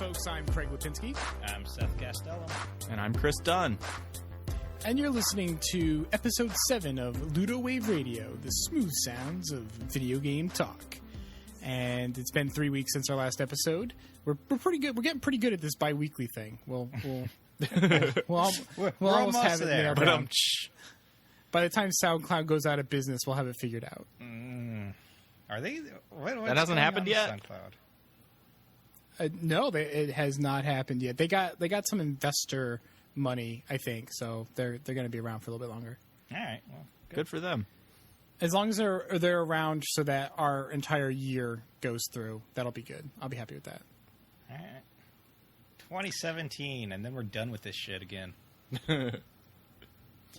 folks. I'm Craig Lipinski. I'm Seth Castello. And I'm Chris Dunn. And you're listening to Episode 7 of Ludowave Radio, the smooth sounds of video game talk. And it's been 3 weeks since our last episode. We're pretty good. We're getting pretty good at this bi-weekly thing. We'll almost have it nailed down. By the time SoundCloud goes out of business, we'll have it figured out. Are they? That hasn't happened yet? No, it has not happened yet. They got some investor money, I think, so they're going to be around for a little bit longer. All right, well, good for them. As long as they're around so that our entire year goes through, that'll be good. I'll be happy with that. All right. 2017, and then we're done with this shit again.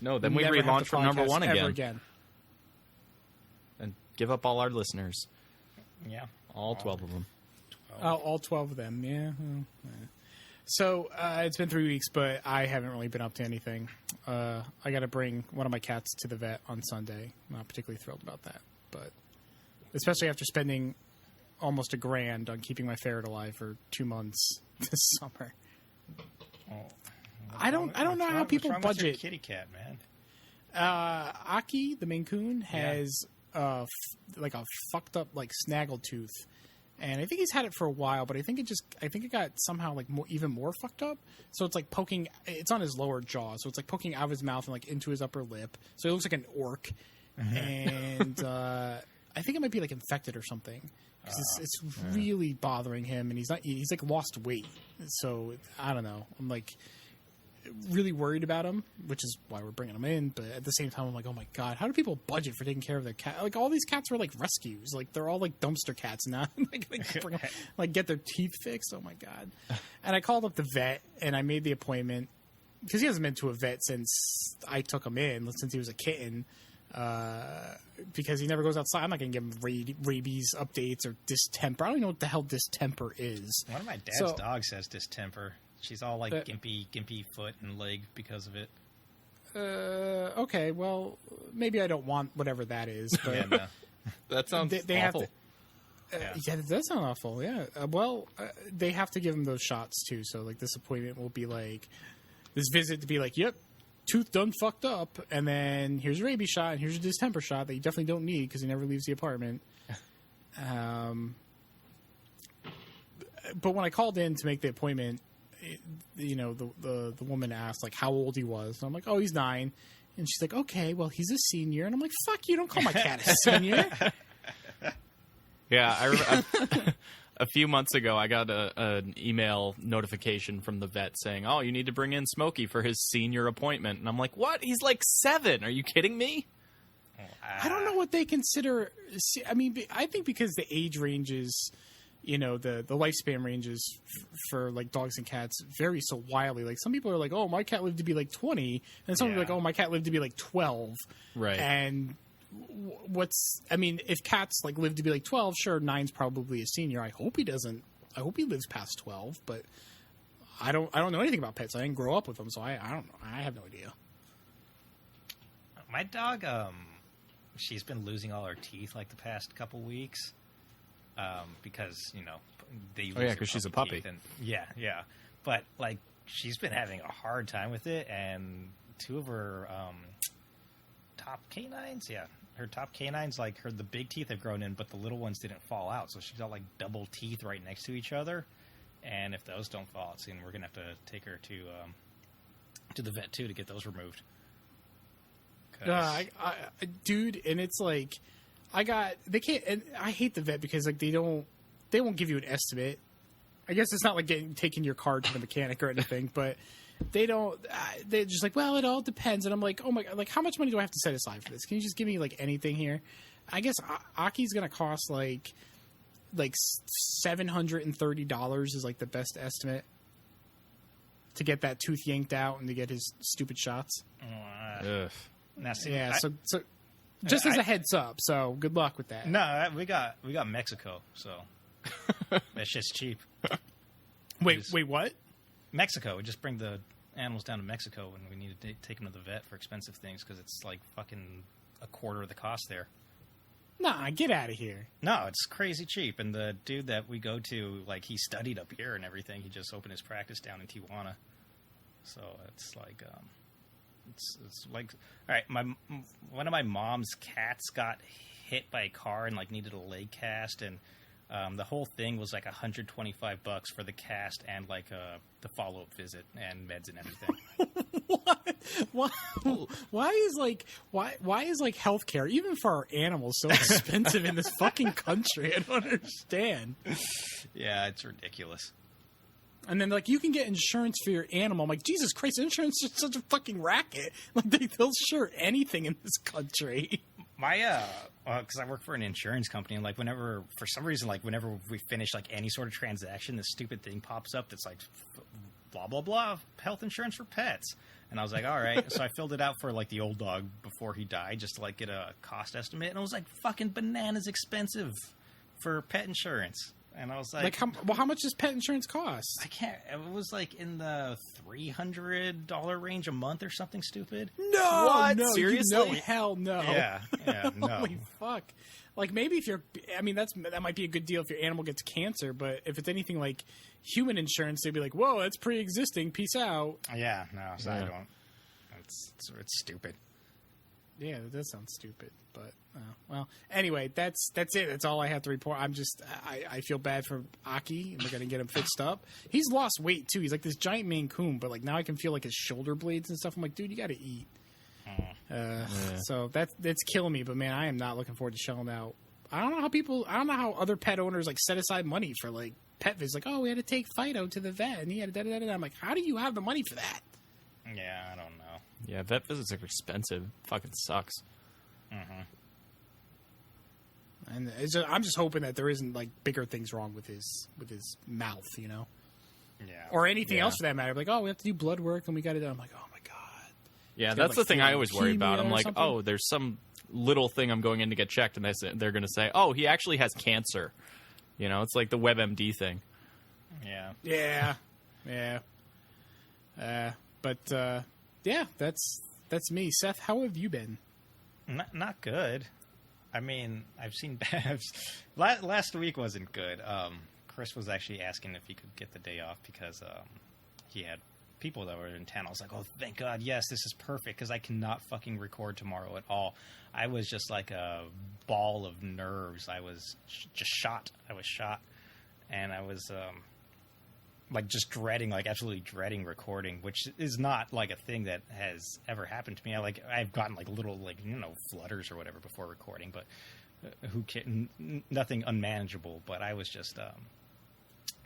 No, then we relaunch from number one again. And give up all our listeners. Yeah. All 12 of them. All 12 of them, yeah. So, it's been 3 weeks, but I haven't really been up to anything. I got to bring one of my cats to the vet on Sunday. I'm not particularly thrilled about that, but especially after spending almost $1,000 on keeping my ferret alive for 2 months this summer. Oh, I don't know how people budget. What's wrong with your kitty cat, man? Aki, the Maine Coon, has like a fucked up like snaggletooth. And I think he's had it for a while, but I think it got somehow like even more fucked up. So it's like poking. It's on his lower jaw, so it's like poking out of his mouth and like into his upper lip. So he looks like an orc. And I think it might be like infected or something because it's really bothering him. And he's like lost weight. So I don't know. I'm like really worried about him, which is why we're bringing him in. But at the same time, I'm like, oh my god, how do people budget for taking care of their cat? Like all these cats are like rescues. Like they're all like dumpster cats now. Like get their teeth fixed. Oh my god. And I called up the vet and I made the appointment because he hasn't been to a vet since I took him in, since he was a kitten. Because he never goes outside. I'm not going to give him rabies updates or distemper. I don't even know what the hell distemper is. One of my dad's dogs has distemper. She's all like gimpy foot and leg because of it. Okay, well, maybe I don't want whatever that is. But yeah, no. That sounds awful. Have to, yeah, it does sound awful, yeah. They have to give him those shots, too. So, like, this appointment will be like, this visit to be like, yep, tooth done fucked up, and then here's a rabies shot, and here's a distemper shot that you definitely don't need because he never leaves the apartment. But when I called in to make the appointment, the woman asked like how old he was. And I'm like, oh, he's 9. And she's like, okay, well, he's a senior. And I'm like, fuck you, don't call my cat a senior. Yeah, I remember a few months ago, I got an email notification from the vet saying, oh, you need to bring in Smokey for his senior appointment. And I'm like, what? He's like 7. Are you kidding me? I don't know what they consider. I mean, I think because the age ranges, the lifespan ranges for like dogs and cats vary so wildly. Like some people are like, oh, my cat lived to be like 20. And some people are like, oh, my cat lived to be like 12. Right. And if cats like live to be like 12, sure, 9's probably a senior. I hope he doesn't. I hope he lives past 12, but I don't know anything about pets. I didn't grow up with them, so I don't know. I have no idea. My dog, she's been losing all her teeth like the past couple weeks. Because they because she's a puppy. And, yeah. But like she's been having a hard time with it, and 2 of her top canines, her top canines, like the big teeth have grown in, but the little ones didn't fall out, so she's got like double teeth right next to each other. And if those don't fall out soon, we're gonna have to take her to the vet too to get those removed. Dude, and it's like. They can't, and I hate the vet because like they won't give you an estimate. I guess it's not like taking your car to the mechanic or anything, but they don't. They're just like, well, it all depends. And I'm like, oh my god, like how much money do I have to set aside for this? Can you just give me like anything here? I guess Aki's gonna cost like $730 is like the best estimate to get that tooth yanked out and to get his stupid shots. So. Just as a heads up, so good luck with that. No, we got Mexico, so that shit's cheap. Wait, what? Mexico. We just bring the animals down to Mexico when we need to take them to the vet for expensive things because it's like fucking a quarter of the cost there. Nah, get out of here. No, it's crazy cheap. And the dude that we go to, like, he studied up here and everything. He just opened his practice down in Tijuana. So it's like, it's like, all right, one of my mom's cats got hit by a car and, like, needed a leg cast. And the whole thing was like $125 for the cast and, like, the follow-up visit and meds and everything. What? Why is healthcare, even for our animals, so expensive in this fucking country? I don't understand. Yeah, it's ridiculous. And then, like, you can get insurance for your animal. I'm like, Jesus Christ, insurance is such a fucking racket. Like, they'll insure anything in this country. My, because I work for an insurance company, and, like, for some reason, like, whenever we finish, like, any sort of transaction, this stupid thing pops up that's like, blah, blah, blah, health insurance for pets. And I was like, all right. So I filled it out for, like, the old dog before he died, just to, like, get a cost estimate. And it was, like, fucking bananas expensive for pet insurance. And I was like, how much does pet insurance cost? I can't. It was like in the $300 range a month or something stupid. No, what? No, Seriously? Hell no. Yeah, no. Holy fuck. Like, maybe if that might be a good deal if your animal gets cancer, but if it's anything like human insurance, they'd be like, whoa, that's pre-existing. Peace out. Yeah, no, so Yeah. I don't. It's stupid. Yeah, that does sound stupid, but well. Anyway, that's it. That's all I have to report. I feel bad for Aki, and we're gonna get him fixed up. He's lost weight too. He's like this giant Maine Coon, but like now I can feel like his shoulder blades and stuff. I'm like, dude, you got to eat. So that's killing me. But man, I am not looking forward to shelling out. I don't know how other pet owners like set aside money for like pet visits. Like, oh, we had to take Fido to the vet, and he had da-da-da-da. I'm like, how do you have the money for that? Yeah, I don't know. Yeah, vet visits are expensive. Fucking sucks. Mm-hmm. And I'm just hoping that there isn't like bigger things wrong with his mouth, you know, Yeah. or anything else for that matter. Like, oh, we have to do blood work, and we got to do. I'm like, oh my god. Yeah, He's got, that's like, the thing I always worry about. leukemia I'm or like, something? oh, there's some little thing I'm going in to get checked, and they're going to say, oh, he actually has cancer. You know, it's like the WebMD thing. Yeah. Yeah. But yeah, that's me. Seth, how have you been? Not good. I mean, I've seen last week wasn't good. Chris was actually asking if he could get the day off because he had people that were in town. I was like, oh, thank God, yes, this is perfect because I cannot fucking record tomorrow at all. I was just like a ball of nerves. I was just shot. And I was like just dreading, like absolutely dreading recording, which is not like a thing that has ever happened to me. I've gotten like little like flutters or whatever before recording, but nothing unmanageable. But I was just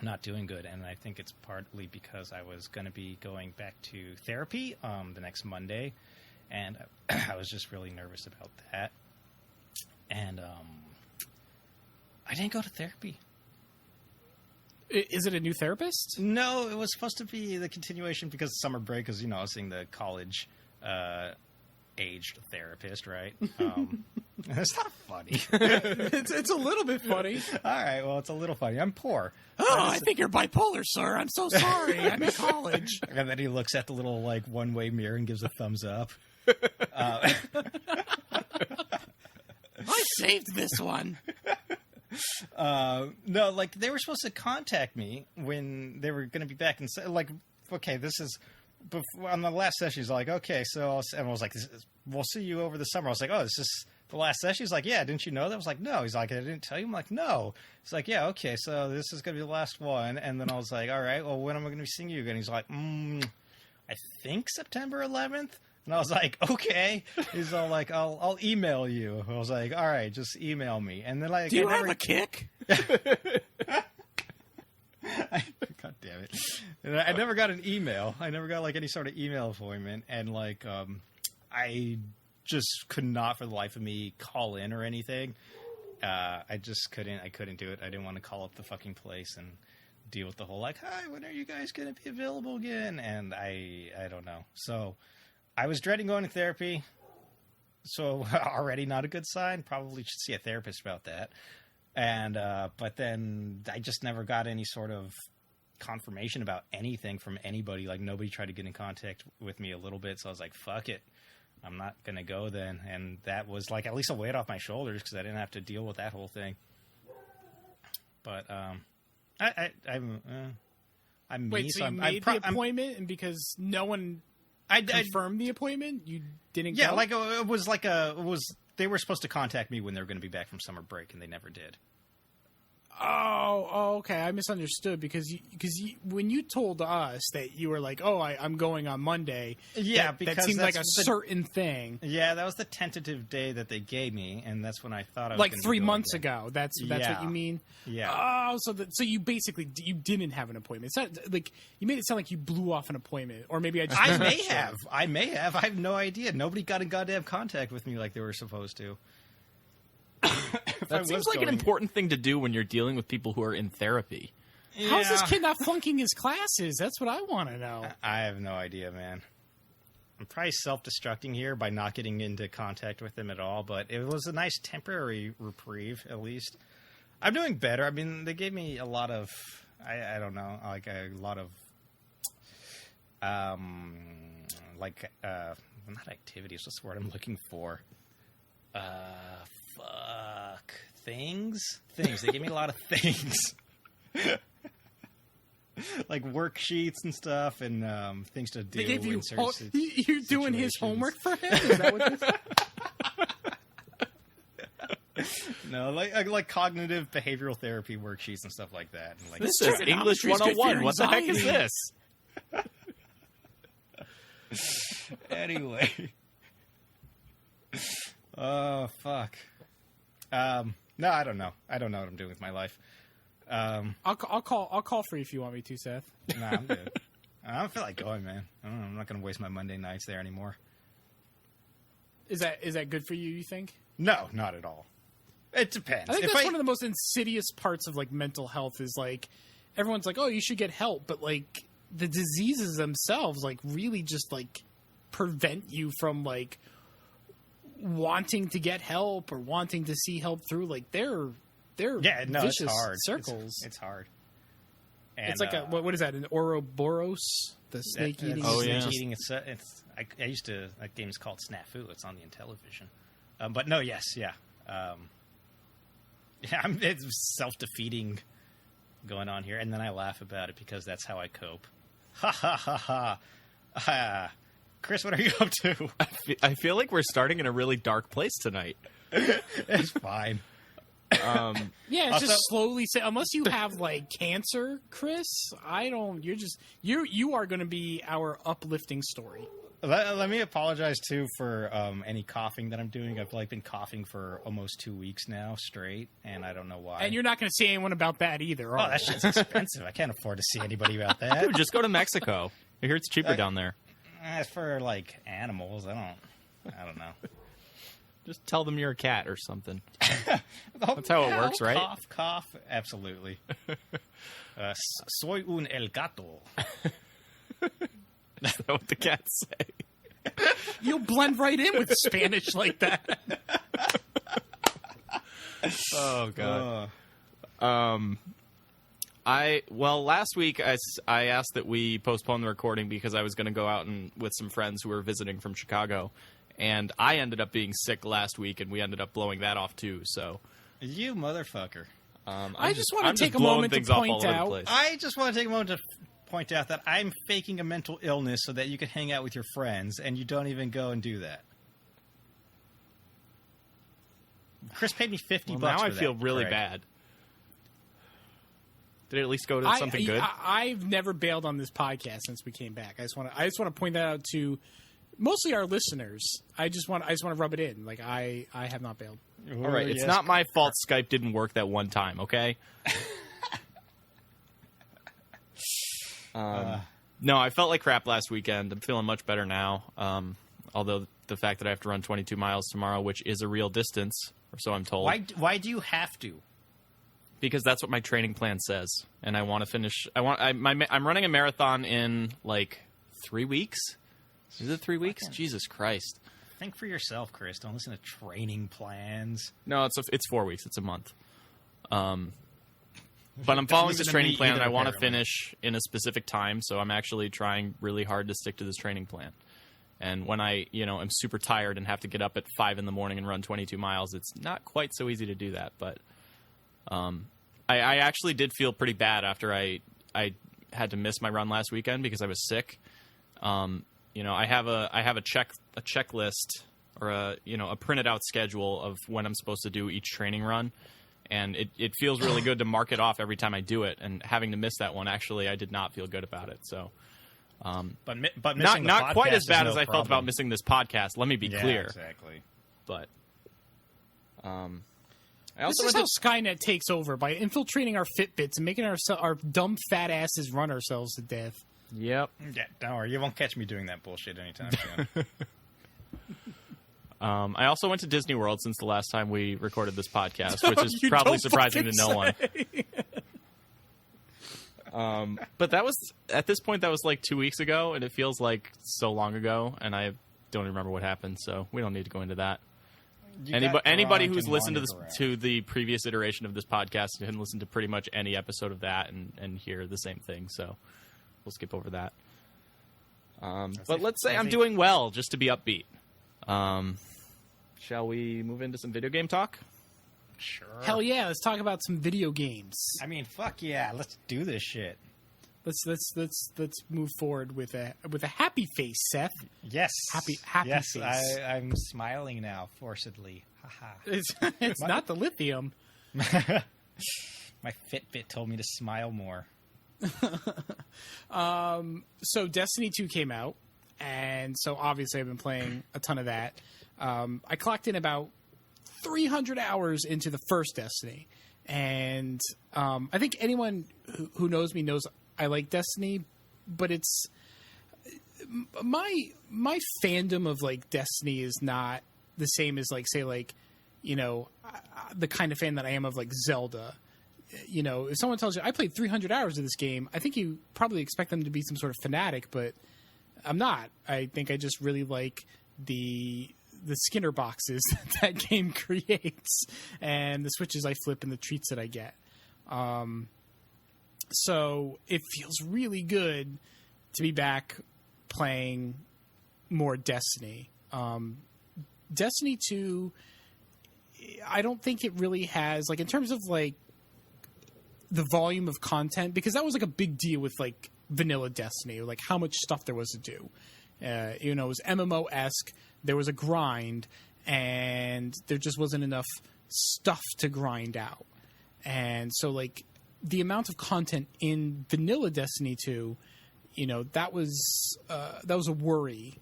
not doing good, and I think it's partly because I was going to be going back to therapy the next Monday, and I was just really nervous about that. And I didn't go to therapy. Is it a new therapist? No, it was supposed to be the continuation because of summer break, because, I was seeing the college aged therapist, right? It's not funny. it's a little bit funny. All right, well, it's a little funny. I'm poor. Oh, I think you're bipolar, sir. I'm so sorry. I'm in college. And then he looks at the little, like, one-way mirror and gives a thumbs up. I saved this one. No, like, they were supposed to contact me when they were going to be back and say, like, okay, this is... Before, on the last session, he's like, okay, so... And I was like, we'll see you over the summer. I was like, oh, this is the last session? He's like, yeah, didn't you know that? I was like, no. He's like, I didn't tell you? I'm like, no. He's like, yeah, okay, so this is going to be the last one. And then I was like, all right, well, when am I going to be seeing you again? He's like, I think September 11th. And I was like, okay. He's all like, I'll email you. I was like, all right, just email me. And then like, do you have a kick? God damn it! And I never got an email. I never got like any sort of email appointment, and like, I just could not for the life of me call in or anything. I just couldn't. I couldn't do it. I didn't want to call up the fucking place and deal with the whole like, hi, when are you guys going to be available again? And I don't know. So I was dreading going to therapy. So already not a good sign. Probably should see a therapist about that. And but then I just never got any sort of confirmation about anything from anybody. Like, nobody tried to get in contact with me a little bit. So I was like, fuck it. I'm not gonna go then. And that was like at least a weight off my shoulders because I didn't have to deal with that whole thing. But I'm Wait, me, so you I'm made the appointment, and because no one confirmed the appointment, you didn't yeah, go? like they were supposed to contact me when they were going to be back from summer break, and they never did. Oh, okay. I misunderstood because when you told us that you were like, "Oh, I'm going on Monday," Yeah, that because seemed like a that's the- certain thing. Yeah, that was the tentative day that they gave me, and that's when I thought I was Like gonna be 3 going months there. ago. That's what Yeah. you mean. Yeah. Oh, so you basically you didn't have an appointment. It's not like you made it sound like you blew off an appointment, or maybe I just I may have. I have no idea. Nobody got in goddamn contact with me like they were supposed to. That seems like an important thing to do when you're dealing with people who are in therapy. How's this kid not flunking his classes? That's what I want to know. I have no idea, man. I'm probably self-destructing here by not getting into contact with them at all, but it was a nice temporary reprieve, at least. I'm doing better. I mean, they gave me a lot of, I don't know, like a lot of, not activities, what's the word I'm looking for? Things? Things. They gave me a lot of things. Like worksheets and stuff, and things to do. They gave you in certain you're doing his situations. homework for him. Is that what this? No, like cognitive behavioral therapy worksheets and stuff like that. And like This is English Trigonometry's good for 101. What the heck is anxiety. this? Anyway. Oh, fuck. No, I don't know. I don't know what I'm doing with my life. I'll call for you if you want me to, Seth. Nah, I'm good. I don't feel like going, man. I don't know, I'm not going to waste my Monday nights there anymore. Is that good for you? You think? No, not at all. It depends. I think If that's one of the most insidious parts of like mental health is like everyone's like, oh, you should get help, but like the diseases themselves like really just like prevent you from like wanting to get help or wanting to see help through. Like they're vicious it's hard. circles. It's hard. And, It's like a what is that? An Ouroboros, the snake eating. Oh, yeah. Snake eating. I used to. That game's called Snafu. It's on the Intellivision. But no, yes, yeah. Yeah, it's self-defeating going on here, and then I laugh about it because that's how I cope. Ha ha ha ha. Chris, what are you up to? I feel like we're starting in a really dark place tonight. It's fine. Yeah, it's Also- just slowly say unless you have like cancer, Chris, you are going to be our uplifting story. Let me apologize too for any coughing that I'm doing. I've like been coughing for almost 2 weeks now straight, and I don't know why. And you're not going to see anyone about that either. Oh, that shit's expensive. I can't afford to see anybody about that. Dude, just go to Mexico. I hear it's cheaper down there. For like animals, I don't know. Just tell them you're a cat or something. That's how it works, right? Cough. Absolutely. Soy un el gato. Is that what the cats say? You'll blend right in with Spanish like that. Oh god. Last week I asked that we postpone the recording because I was going to go out with some friends who were visiting from Chicago, and I ended up being sick last week, and we ended up blowing that off too. So, You motherfucker. I just want I'm to take a blowing moment to things off all point over the out. place. I just want to take a moment to point out that I'm faking a mental illness so that you can hang out with your friends, and you don't even go and do that. Chris paid me $50 now for I that, feel really Craig. bad. Did it at least go to something good? I've never bailed on this podcast since we came back. I just want to point that out to mostly our listeners. I just want to rub it in. Like I have not bailed. All right, it's not my fault Skype didn't work that one time, okay? No, I felt like crap last weekend. I'm feeling much better now. Although the fact that I have to run 22 miles tomorrow, which is a real distance, or so I'm told. Why do you have to? Because that's what my training plan says, and I want to finish. I'm running a marathon in like 3 weeks. Is it 3 weeks? Jesus Christ! Think for yourself, Chris. Don't listen to training plans. No, it's 4 weeks. It's a month. But I'm following listen this to training me plan, either, and I want to apparently. finish in a specific time. So I'm actually trying really hard to stick to this training plan. And when I, am super tired and have to get up at 5 a.m. and run 22 miles, it's not quite so easy to do that. But I actually did feel pretty bad after I had to miss my run last weekend because I was sick. I have a checklist or a printed out schedule of when I'm supposed to do each training run, and it feels really good to mark it off every time I do it. And having to miss that one, actually, I did not feel good about it. So. But missing not quite as bad no as I felt about missing this podcast. Let me be clear. Exactly. But I this also is how Skynet takes over by infiltrating our Fitbits and making our dumb fat asses run ourselves to death. Yep. Yeah, don't worry. You won't catch me doing that bullshit anytime soon. I also went to Disney World since the last time we recorded this podcast, which is probably surprising to no one. But that was, at this point, that was like 2 weeks ago, and it feels like so long ago, and I don't remember what happened, so we don't need to go into that. Anybody who's listened to the previous iteration of this podcast can listen to pretty much any episode of that and hear the same thing, so we'll skip over that. But let's say I'm doing well, just to be upbeat. Shall we move into some video game talk? Sure. Hell yeah! Let's talk about some video games. I mean, fuck yeah! Let's do this shit. Let's move forward with a happy face, Seth. Yes. Happy yes, face. I'm smiling now, forcedly. Haha. It's not the lithium. My Fitbit told me to smile more. So Destiny 2 came out, and so obviously I've been playing a ton of that. I clocked in about 300 hours into the first Destiny, and I think anyone who knows me knows I like Destiny, but it's my fandom of like Destiny is not the same as like say like the kind of fan that I am of like Zelda. If someone tells you I played 300 hours of this game, I think you probably expect them to be some sort of fanatic, but I'm not. I think I just really like the Skinner boxes that game creates and the switches I flip and the treats that I get. So it feels really good to be back playing more Destiny. Destiny 2, I don't think it really has, like, in terms of, like, the volume of content, because that was, like, a big deal with, like, vanilla Destiny, like, how much stuff there was to do. It was MMO-esque, there was a grind, and there just wasn't enough stuff to grind out. And so, like, the amount of content in vanilla Destiny 2, that was a worry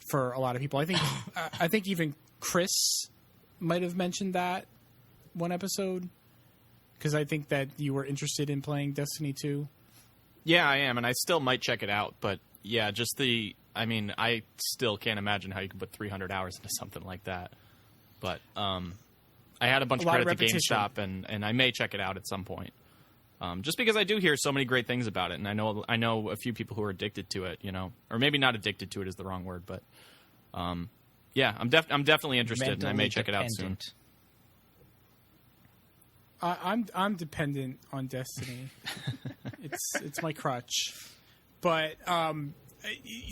for a lot of people. I think even Chris might have mentioned that one episode, because I think that you were interested in playing Destiny 2. Yeah, I am, and I still might check it out. But yeah, I still can't imagine how you could put 300 hours into something like that. But I had a bunch of credits at GameStop, and I may check it out at some point. Just because I do hear so many great things about it, and I know a few people who are addicted to it, or maybe not addicted to it is the wrong word, but yeah, I'm definitely interested, and I may check it out soon. I'm dependent on Destiny. It's my crutch, but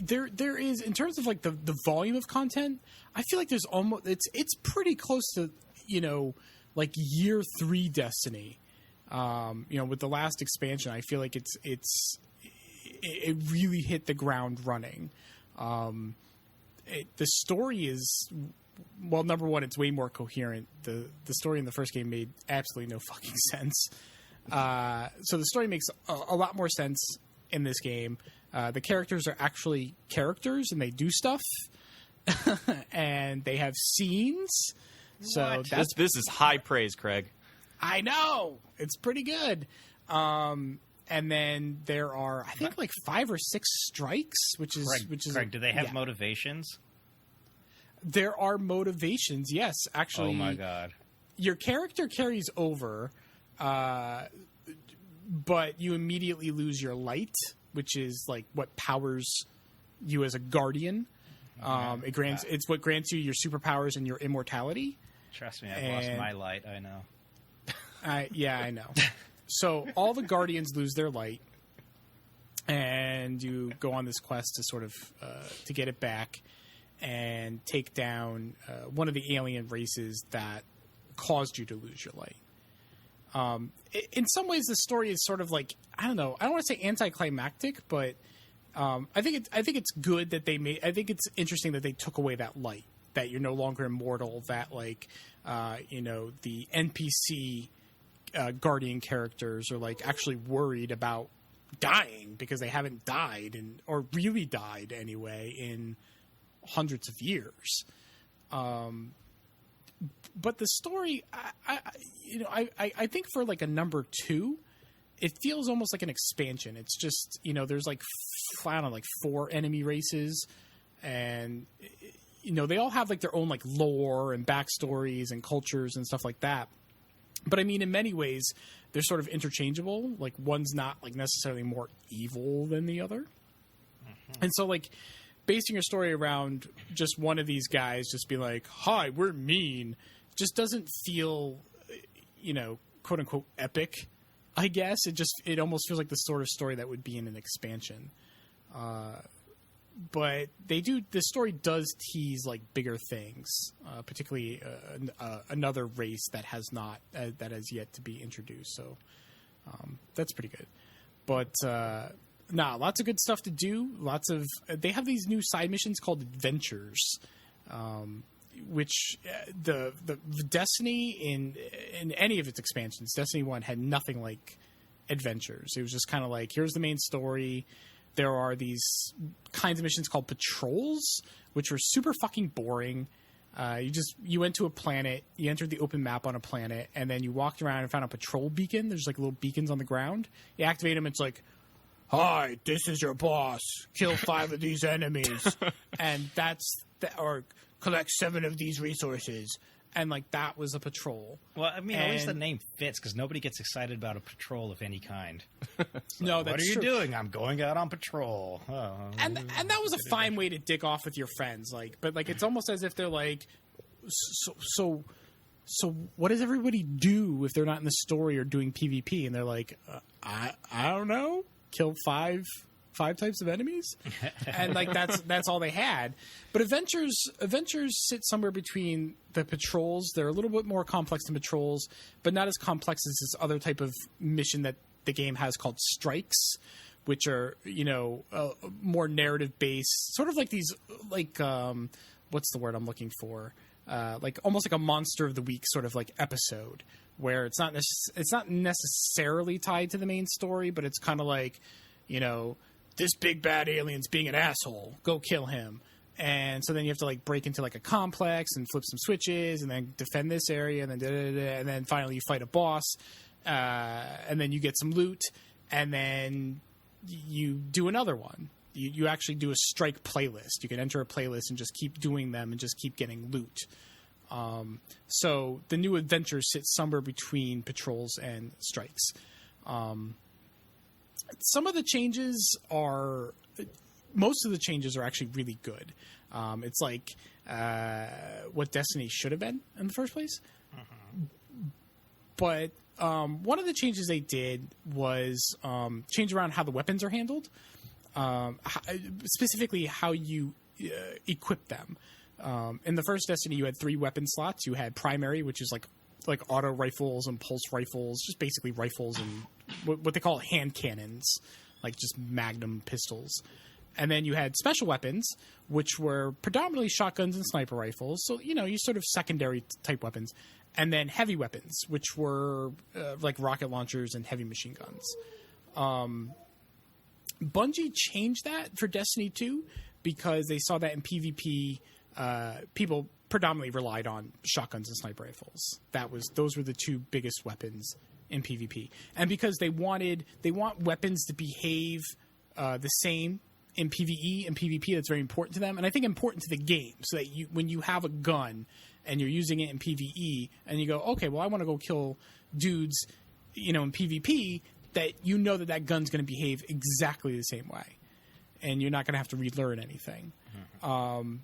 there is, in terms of like the volume of content, I feel like there's almost it's pretty close to like year 3 Destiny. With the last expansion, I feel like it really hit the ground running. The story is, well, number one, it's way more coherent. The story in the first game made absolutely no fucking sense. So the story makes a lot more sense in this game. The characters are actually characters, and they do stuff, and they have scenes. So this is high praise, Craig. I know, it's pretty good. And then there are, I think, like 5 or 6 strikes, which is Craig, do they have motivations? There are motivations, yes. Actually, oh my god, your character carries over, but you immediately lose your light, which is like what powers you as a guardian. It's what grants you your superpowers and your immortality. Trust me, I've lost my light. I know. Yeah, I know. So all the Guardians lose their light, and you go on this quest to sort of to get it back. and take down one of the alien races that caused you to lose your light. In some ways, the story is sort of like, I don't know. I don't want to say anticlimactic, but I think it's good that they made. I think it's interesting that they took away that light, that you're no longer immortal. That like, the NPC Guardian characters are like actually worried about dying because they haven't died or really died anyway in hundreds of years. But the story, I think for like a number 2, it feels almost like an expansion. It's just, there's like, I don't know, like 4 enemy races, and, they all have like their own like lore and backstories and cultures and stuff like that. But I mean, in many ways, they're sort of interchangeable. Like one's not like necessarily more evil than the other. Mm-hmm. And so like basing your story around just one of these guys just being like, hi, we're mean, just doesn't feel, quote unquote epic, I guess. It almost feels like the sort of story that would be in an expansion. But the story does tease like bigger things, particularly another race that has yet to be introduced. So that's pretty good. But lots of good stuff to do. They have these new side missions called adventures, which the Destiny in any of its expansions, Destiny 1 had nothing like adventures. It was just kind of like, here's the main story. There are these kinds of missions called patrols, which were super fucking boring. You went to a planet, you entered the open map on a planet, and then you walked around and found a patrol beacon. There's like little beacons on the ground. You activate them, it's like, hi, this is your boss. Kill 5 of these enemies. And or collect 7 of these resources. And like that was a patrol. Well, I mean, at least the name fits because nobody gets excited about a patrol of any kind. No, that's true. What are you doing? I'm going out on patrol. Oh. And that was a fine way to dick off with your friends. But it's almost as if they're like, so what does everybody do if they're not in the story or doing PvP? And they're like, I don't know, kill 5 types of enemies, and like that's all they had. But adventures sit somewhere between the patrols. They're a little bit more complex than patrols, but not as complex as this other type of mission that the game has called strikes, which are more narrative based, sort of like these what's the word I'm looking for? Like almost like a Monster of the Week sort of like episode where it's not necessarily tied to the main story, but it's kind of like, this big bad alien's being an asshole. Go kill him. And so then you have to like break into like a complex and flip some switches and then defend this area and then and then finally you fight a boss, and then you get some loot and then you do another one. You actually do a strike playlist. You can enter a playlist and just keep doing them and just keep getting loot. So the new adventures sit somewhere between patrols and strikes. Most of the changes are actually really good. It's like what Destiny should have been in the first place. Mm-hmm. But one of the changes they did was change around how the weapons are handled, specifically how you equip them. In the first Destiny, you had 3 weapon slots. You had primary, which is like auto rifles and pulse rifles, just basically rifles and what they call hand cannons, like just magnum pistols. And then you had special weapons, which were predominantly shotguns and sniper rifles. So, you sort of secondary type weapons. And then heavy weapons, which were like rocket launchers and heavy machine guns. Bungie changed that for Destiny 2 because they saw that in PvP, people predominantly relied on shotguns and sniper rifles. Those were the 2 biggest weapons in PvP. And because they want weapons to behave the same in PvE and PvP, that's very important to them. And I think important to the game, so that when you have a gun and you're using it in PvE and you go, okay, well, I want to go kill dudes, in PvP, that that gun's going to behave exactly the same way. And you're not going to have to relearn anything. Mm-hmm.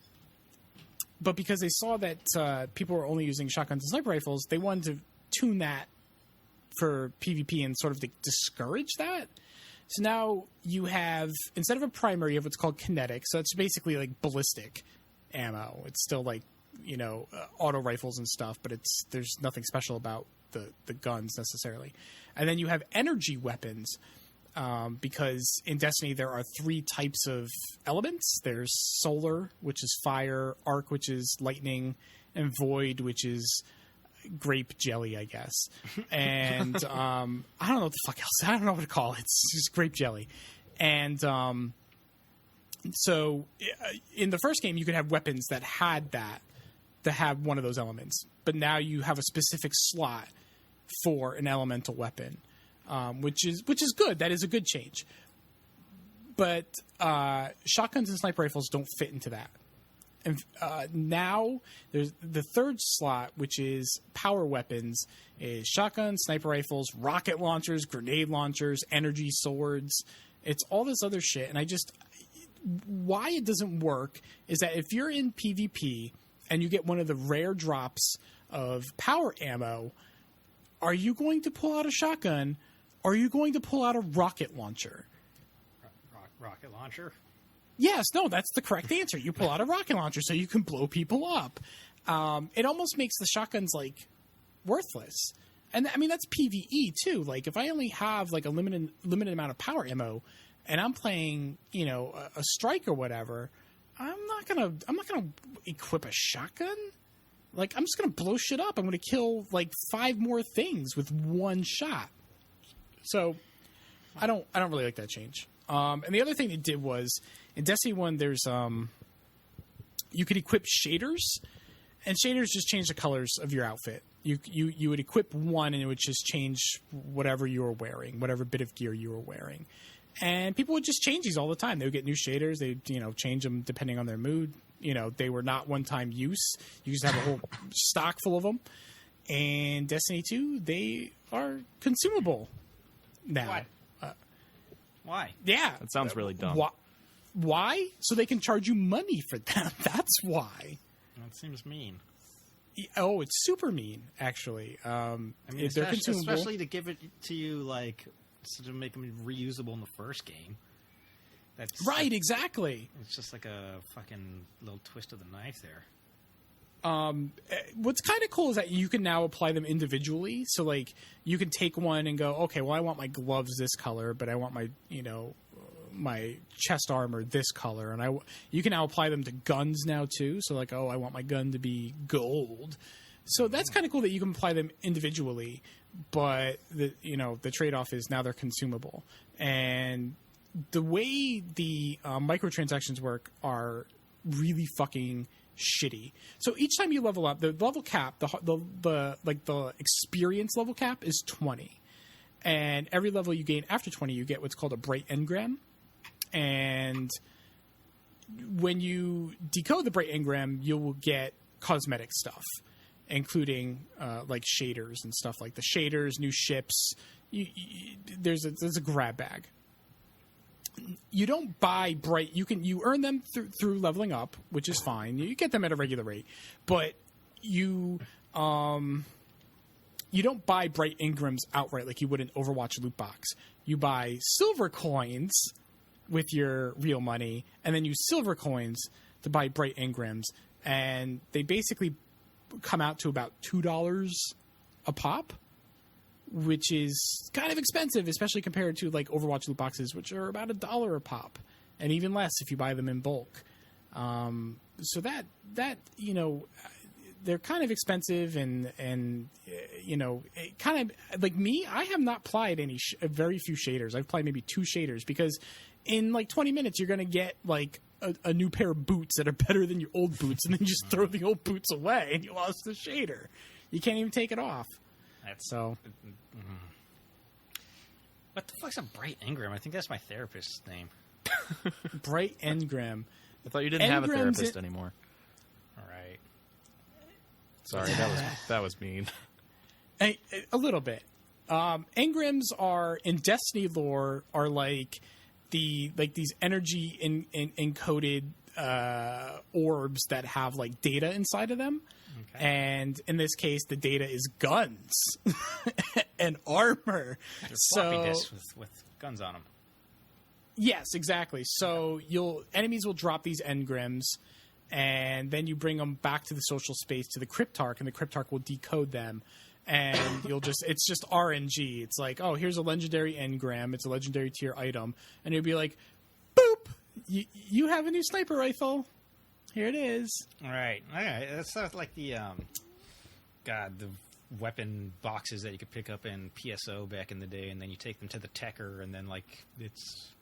But because they saw that people were only using shotguns and sniper rifles, they wanted to tune that for PvP and sort of discourage that. So now you have, instead of a primary, you have what's called kinetic. So it's basically like ballistic. ammo. It's still like, auto rifles and stuff, but there's nothing special about the guns necessarily. And then you have energy weapons, because in Destiny there are 3 types of elements. There's solar, which is fire, arc, which is lightning, and void, which is grape jelly, I guess. And I don't know what the fuck else. I don't know what to call it. It's just grape jelly. And so in the first game, you could have weapons that have one of those elements, but now you have a specific slot for an elemental weapon, which is good. That is a good change. But shotguns and sniper rifles don't fit into that. And now there's the third slot, which is power weapons, is shotguns, sniper rifles, rocket launchers, grenade launchers, energy swords. It's all this other shit. And why it doesn't work is that if you're in PvP and you get one of the rare drops of power ammo, are you going to pull out a shotgun? Or are you going to pull out a rocket launcher? Rocket launcher? Yes, no, that's the correct answer. You pull out a rocket launcher so you can blow people up. It almost makes the shotguns, like, worthless. And, I mean, that's PvE, too. Like, if I only have, like, a limited amount of power ammo and I'm playing, a strike or whatever, I'm not gonna equip a shotgun. Like, I'm just gonna blow shit up. I'm gonna kill, like, 5 more things with one shot. So, I don't really like that change. And the other thing it did was, in Destiny 1, there's you could equip shaders, and shaders just change the colors of your outfit. You would equip one, and it would just change whatever you were wearing, whatever bit of gear you were wearing. And people would just change these all the time. They would get new shaders. They change them depending on their mood. They were not one-time use. You just have a whole stock full of them. And Destiny 2, they are consumable now. What? Why? Yeah. That sounds really dumb. Why? So they can charge you money for them. That's why. That seems mean. Oh, it's super mean, actually. I mean, they're consumable. especially to give it to you, like, to make them reusable in the first game. That's right, exactly. It's just like a fucking little twist of the knife there. What's kind of cool is that you can now apply them individually. So, like, you can take one and go, okay, well, I want my gloves this color, but I want my, my chest armor this color. And you can now apply them to guns now, too. So, like, I want my gun to be gold. So that's kind of cool that you can apply them individually. But, the trade-off is now they're consumable. And the way the microtransactions work are really fucking shitty. So each time you level up, the level cap, the experience level cap is 20, and every level you gain after 20, you get what's called a bright engram. And when you decode the bright engram, you will get cosmetic stuff, including like shaders and stuff like the shaders, new ships. There's a grab bag. You don't buy bright. You earn them through leveling up, which is fine. You get them at a regular rate, but you don't buy bright engrams outright like you would in Overwatch loot box. You buy silver coins with your real money, and then use silver coins to buy bright engrams, and they basically come out to about $2 a pop, which is kind of expensive, especially compared to like Overwatch loot boxes, which are about $1 a pop, and even less if you buy them in bulk. So that they're kind of expensive, and it kind of like me. I have not applied very few shaders. I've applied maybe 2 shaders because in like 20 minutes you're gonna get like a new pair of boots that are better than your old boots, and then you just throw the old boots away and you lost the shader. You can't even take it off. So, what the fuck's a bright engram? I think that's my therapist's name. Bright engram. I thought you didn't have a therapist anymore. All right. Sorry, that was mean. A little bit. Engrams are in Destiny lore are like these energy encoded orbs that have like data inside of them. Okay. And in this case, the data is guns and armor. Floppy disks with guns on them. Yes, exactly. So enemies will drop these engrams, and then you bring them back to the social space to the Cryptarch, and the Cryptarch will decode them. And it's just RNG. It's like, oh, here's a legendary engram. It's a legendary tier item. And you'll be like, boop, you have a new sniper rifle. Here it is. All right. That's sort of like the, the weapon boxes that you could pick up in PSO back in the day, and then you take them to the techer, and then, like,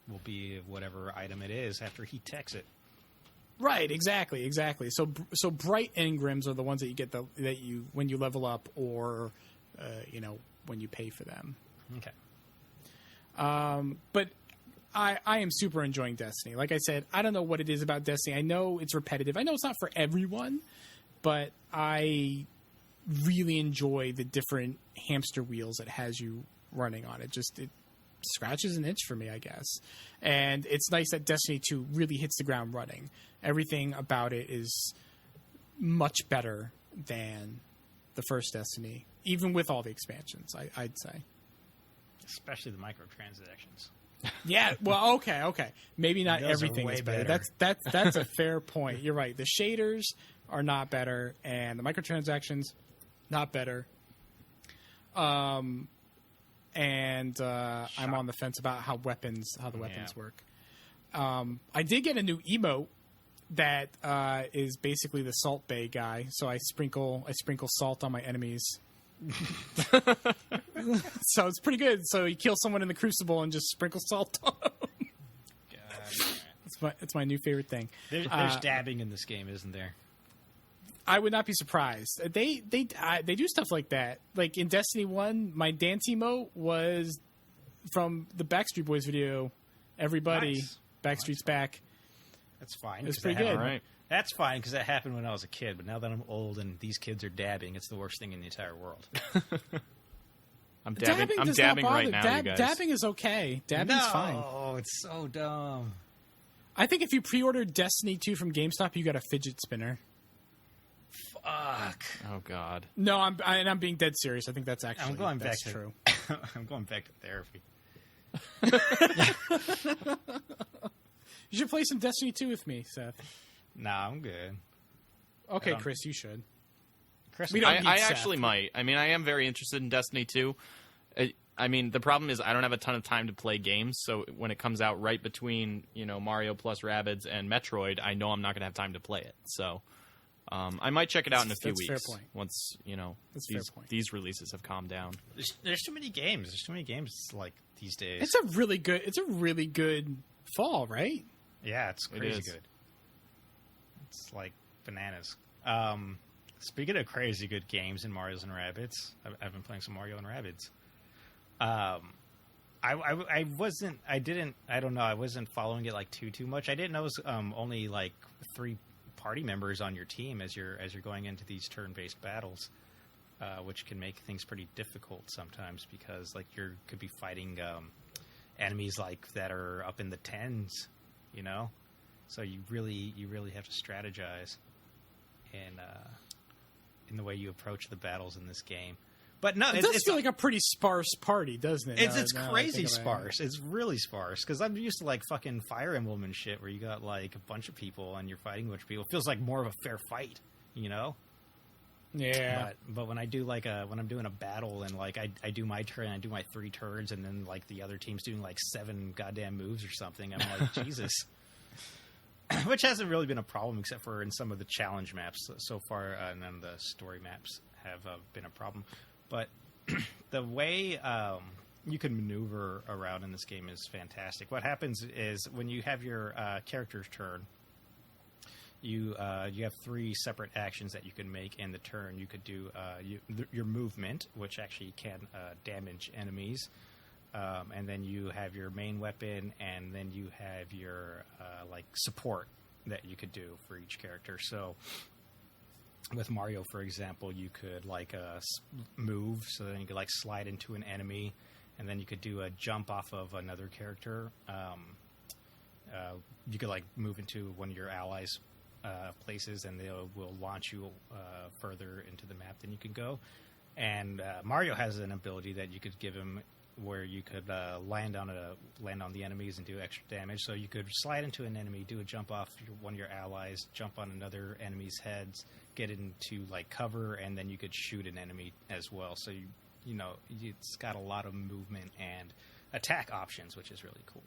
will be whatever item it is after he techs it. Right, exactly. So bright engrams are the ones that you get when you level up, or when you pay for them. Okay. But I am super enjoying Destiny. Like I said, I don't know what it is about Destiny. I know it's repetitive. I know it's not for everyone, but I really enjoy the different hamster wheels it has you running on. It scratches an itch for me, I guess. And it's nice that Destiny 2 really hits the ground running. Everything about it is much better than the first Destiny, even with all the expansions, I'd say. Especially the microtransactions. Yeah, well, okay. Maybe not Those everything are way is better. better. That's a fair point. You're right. The shaders are not better, and the microtransactions, not better. I'm on the fence about how the weapons work. I did get a new emote that is basically the Salt Bay guy. So I sprinkle salt on my enemies. So it's pretty good. So you kill someone in the Crucible and just sprinkle salt on them. It's my new favorite thing. There's dabbing in this game, isn't there? I would not be surprised. They do stuff like that. Like in Destiny 1, my dance emote was from the Backstreet Boys video. Everybody, Nice. Backstreet's back. That's fine. It was 'cause pretty that good. happened- All right. That's fine because that happened when I was a kid. But now that I'm old and these kids are dabbing, it's the worst thing in the entire world. I'm dabbing does not bother. right now, you guys. Dabbing is okay. Dabbing's fine. Oh, it's so dumb. I think if you pre-ordered Destiny 2 from GameStop, you got a fidget spinner. Fuck. Oh God. No, I'm being dead serious. I think that's actually I'm going back that's to true. I'm going back to therapy. You should play some Destiny 2 with me, Seth. Nah, I'm good. Okay, don't- Chris, you should. Chris, We don't need I Seth. actually might. I mean, I am very interested in Destiny 2. I mean, the problem is I don't have a ton of time to play games, so when it comes out right between, Mario plus Rabbids and Metroid, I know I'm not going to have time to play it. So I might check it out in a few That's a fair weeks point. once, That's a fair point. these releases have calmed down. there's too many games. There's too many games like these days. It's a really good fall, right? Yeah, it's crazy is. good. It's like bananas. Speaking of crazy good games in Mario's and Rabbids, I've been playing some Mario and Rabbids. I wasn't following it like too much. I didn't know it was only like 3 party members on your team as you're going into these turn-based battles, which can make things pretty difficult sometimes because like could be fighting enemies like that are up in the tens, So you really have to strategize in the way you approach the battles in this game. But no, It does feel like a pretty sparse party, doesn't it? It's Now that I crazy think about it. sparse. It's really sparse because I'm used to like fucking Fire Emblem and shit where you got like a bunch of people and you're fighting a bunch of people. It feels like more of a fair fight, Yeah. But when I do when I'm doing a battle and like I do my turn, I do my 3 turns, and then like the other team's doing like 7 goddamn moves or something. I'm like Jesus. Which hasn't really been a problem except for in some of the challenge maps so far, and then the story maps have been a problem. But the way you can maneuver around in this game is fantastic. What happens is when you have your character's turn, you have 3 separate actions that you can make in the turn. You could do your movement, which actually can damage enemies. And then you have your main weapon, and then you have your like support that you could do for each character. So with Mario, for example, you could like move, so then you could like slide into an enemy, and then you could do a jump off of another character. You could like move into one of your allies' places, and they will launch you further into the map than you can go. And Mario has an ability that you could give him where you could land on the enemies and do extra damage. So you could slide into an enemy, do a jump off one of your allies, jump on another enemy's heads, get into like cover, and then you could shoot an enemy as well. So it's got a lot of movement and attack options, which is really cool.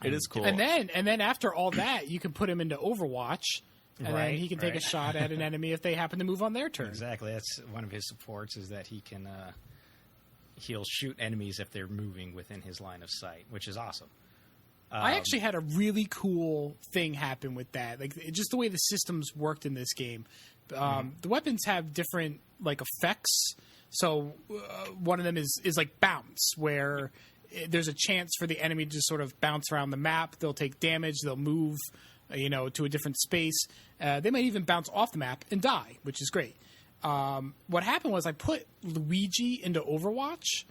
It is cool. And then after all that, you can put him into Overwatch, and then he can take a shot at an enemy if they happen to move on their turn. Exactly. That's one of his supports, is that he can he'll shoot enemies if they're moving within his line of sight, which is awesome. I actually had a really cool thing happen with that, like just the way the systems worked in this game. The weapons have different like effects. So one of them is like bounce, where there's a chance for the enemy to just sort of bounce around the map. They'll take damage. They'll move, to a different space. They might even bounce off the map and die, which is great. What happened was I put Luigi into Overwatch,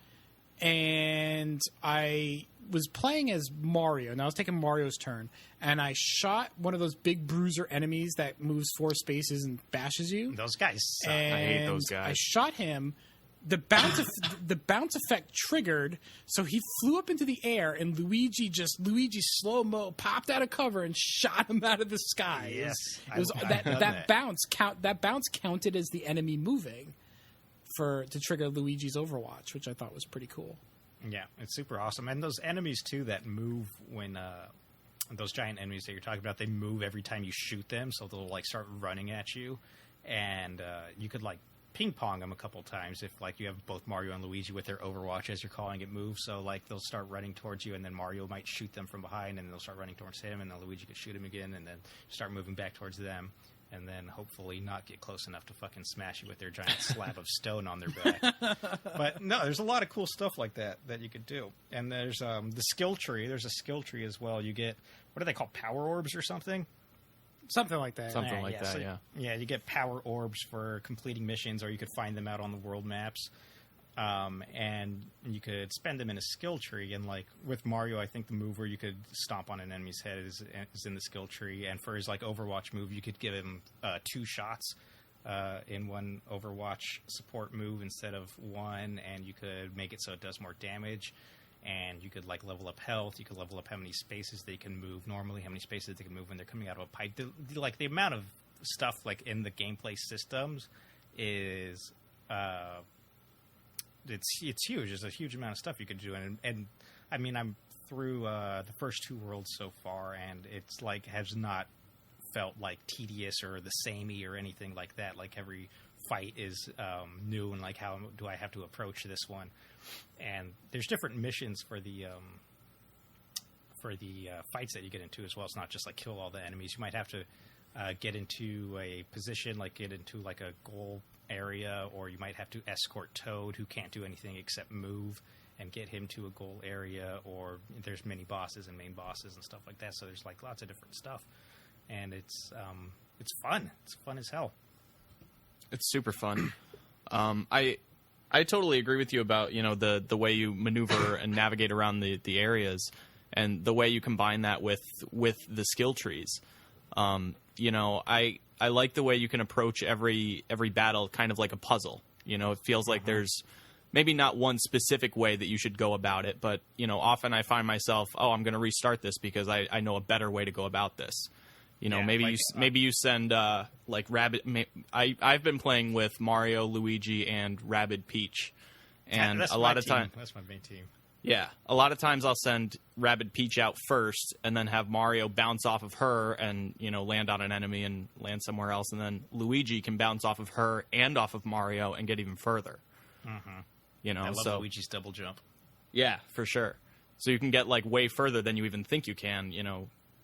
and I was playing as Mario, and I was taking Mario's turn, and I shot one of those big bruiser enemies that moves 4 spaces and bashes you. Those guys suck. And I hate those guys. I shot him. The bounce effect triggered, so he flew up into the air, and Luigi slow-mo popped out of cover and shot him out of the sky. Yes, it was that bounce counted as the enemy moving to trigger Luigi's Overwatch, which I thought was pretty cool. Yeah, it's super awesome. And those enemies too that move when those giant enemies that you're talking about, they move every time you shoot them, so they'll like start running at you, and you could like ping pong them a couple times if like you have both Mario and Luigi with their Overwatch, as you're calling it, move. So like they'll start running towards you, and then Mario might shoot them from behind, and they'll start running towards him, and then Luigi could shoot him again, and then start moving back towards them, and then hopefully not get close enough to fucking smash you with their giant slab of stone on their back. But no, there's a lot of cool stuff like that you could do. And there's the skill tree. There's a skill tree as well. You get, what are they called, power orbs or something? Something like that. Something like that, yeah. Yeah, you get power orbs for completing missions, or you could find them out on the world maps. And you could spend them in a skill tree. And like with Mario, I think the move where you could stomp on an enemy's head is in the skill tree. And for his like Overwatch move, you could give him 2 shots in one Overwatch support move instead of 1, and you could make it so it does more damage. And you could like level up health. You could level up how many spaces they can move normally, how many spaces they can move when they're coming out of a pipe. The amount of stuff like in the gameplay systems is it's huge. There's a huge amount of stuff you could do, and I mean, I'm through the first 2 worlds so far, and it's like has not felt like tedious or the samey or anything like that. Like every fight is new, and like how do I have to approach this one? And there's different missions for the fights that you get into as well. It's not just like kill all the enemies. You might have to get into a position, like get into like a goal area, or you might have to escort Toad, who can't do anything except move, and get him to a goal area. Or there's mini bosses and main bosses and stuff like that. So there's like lots of different stuff, and it's fun. It's fun as hell. It's super fun. I totally agree with you about the way you maneuver and navigate around the areas, and the way you combine that with the skill trees. I like the way you can approach every battle kind of like a puzzle. It feels like there's maybe not one specific way that you should go about it, but often I find myself, I'm going to restart this because I know a better way to go about this. Maybe you send like Rabbit. I've been playing with Mario, Luigi, and Rabid Peach, and that's a lot of times that's my main team. Yeah, a lot of times I'll send Rabid Peach out first, and then have Mario bounce off of her and land on an enemy and land somewhere else, and then Luigi can bounce off of her and off of Mario and get even further. Mm-hmm. I love Luigi's double jump. Yeah, for sure. So you can get like way further than you even think you can.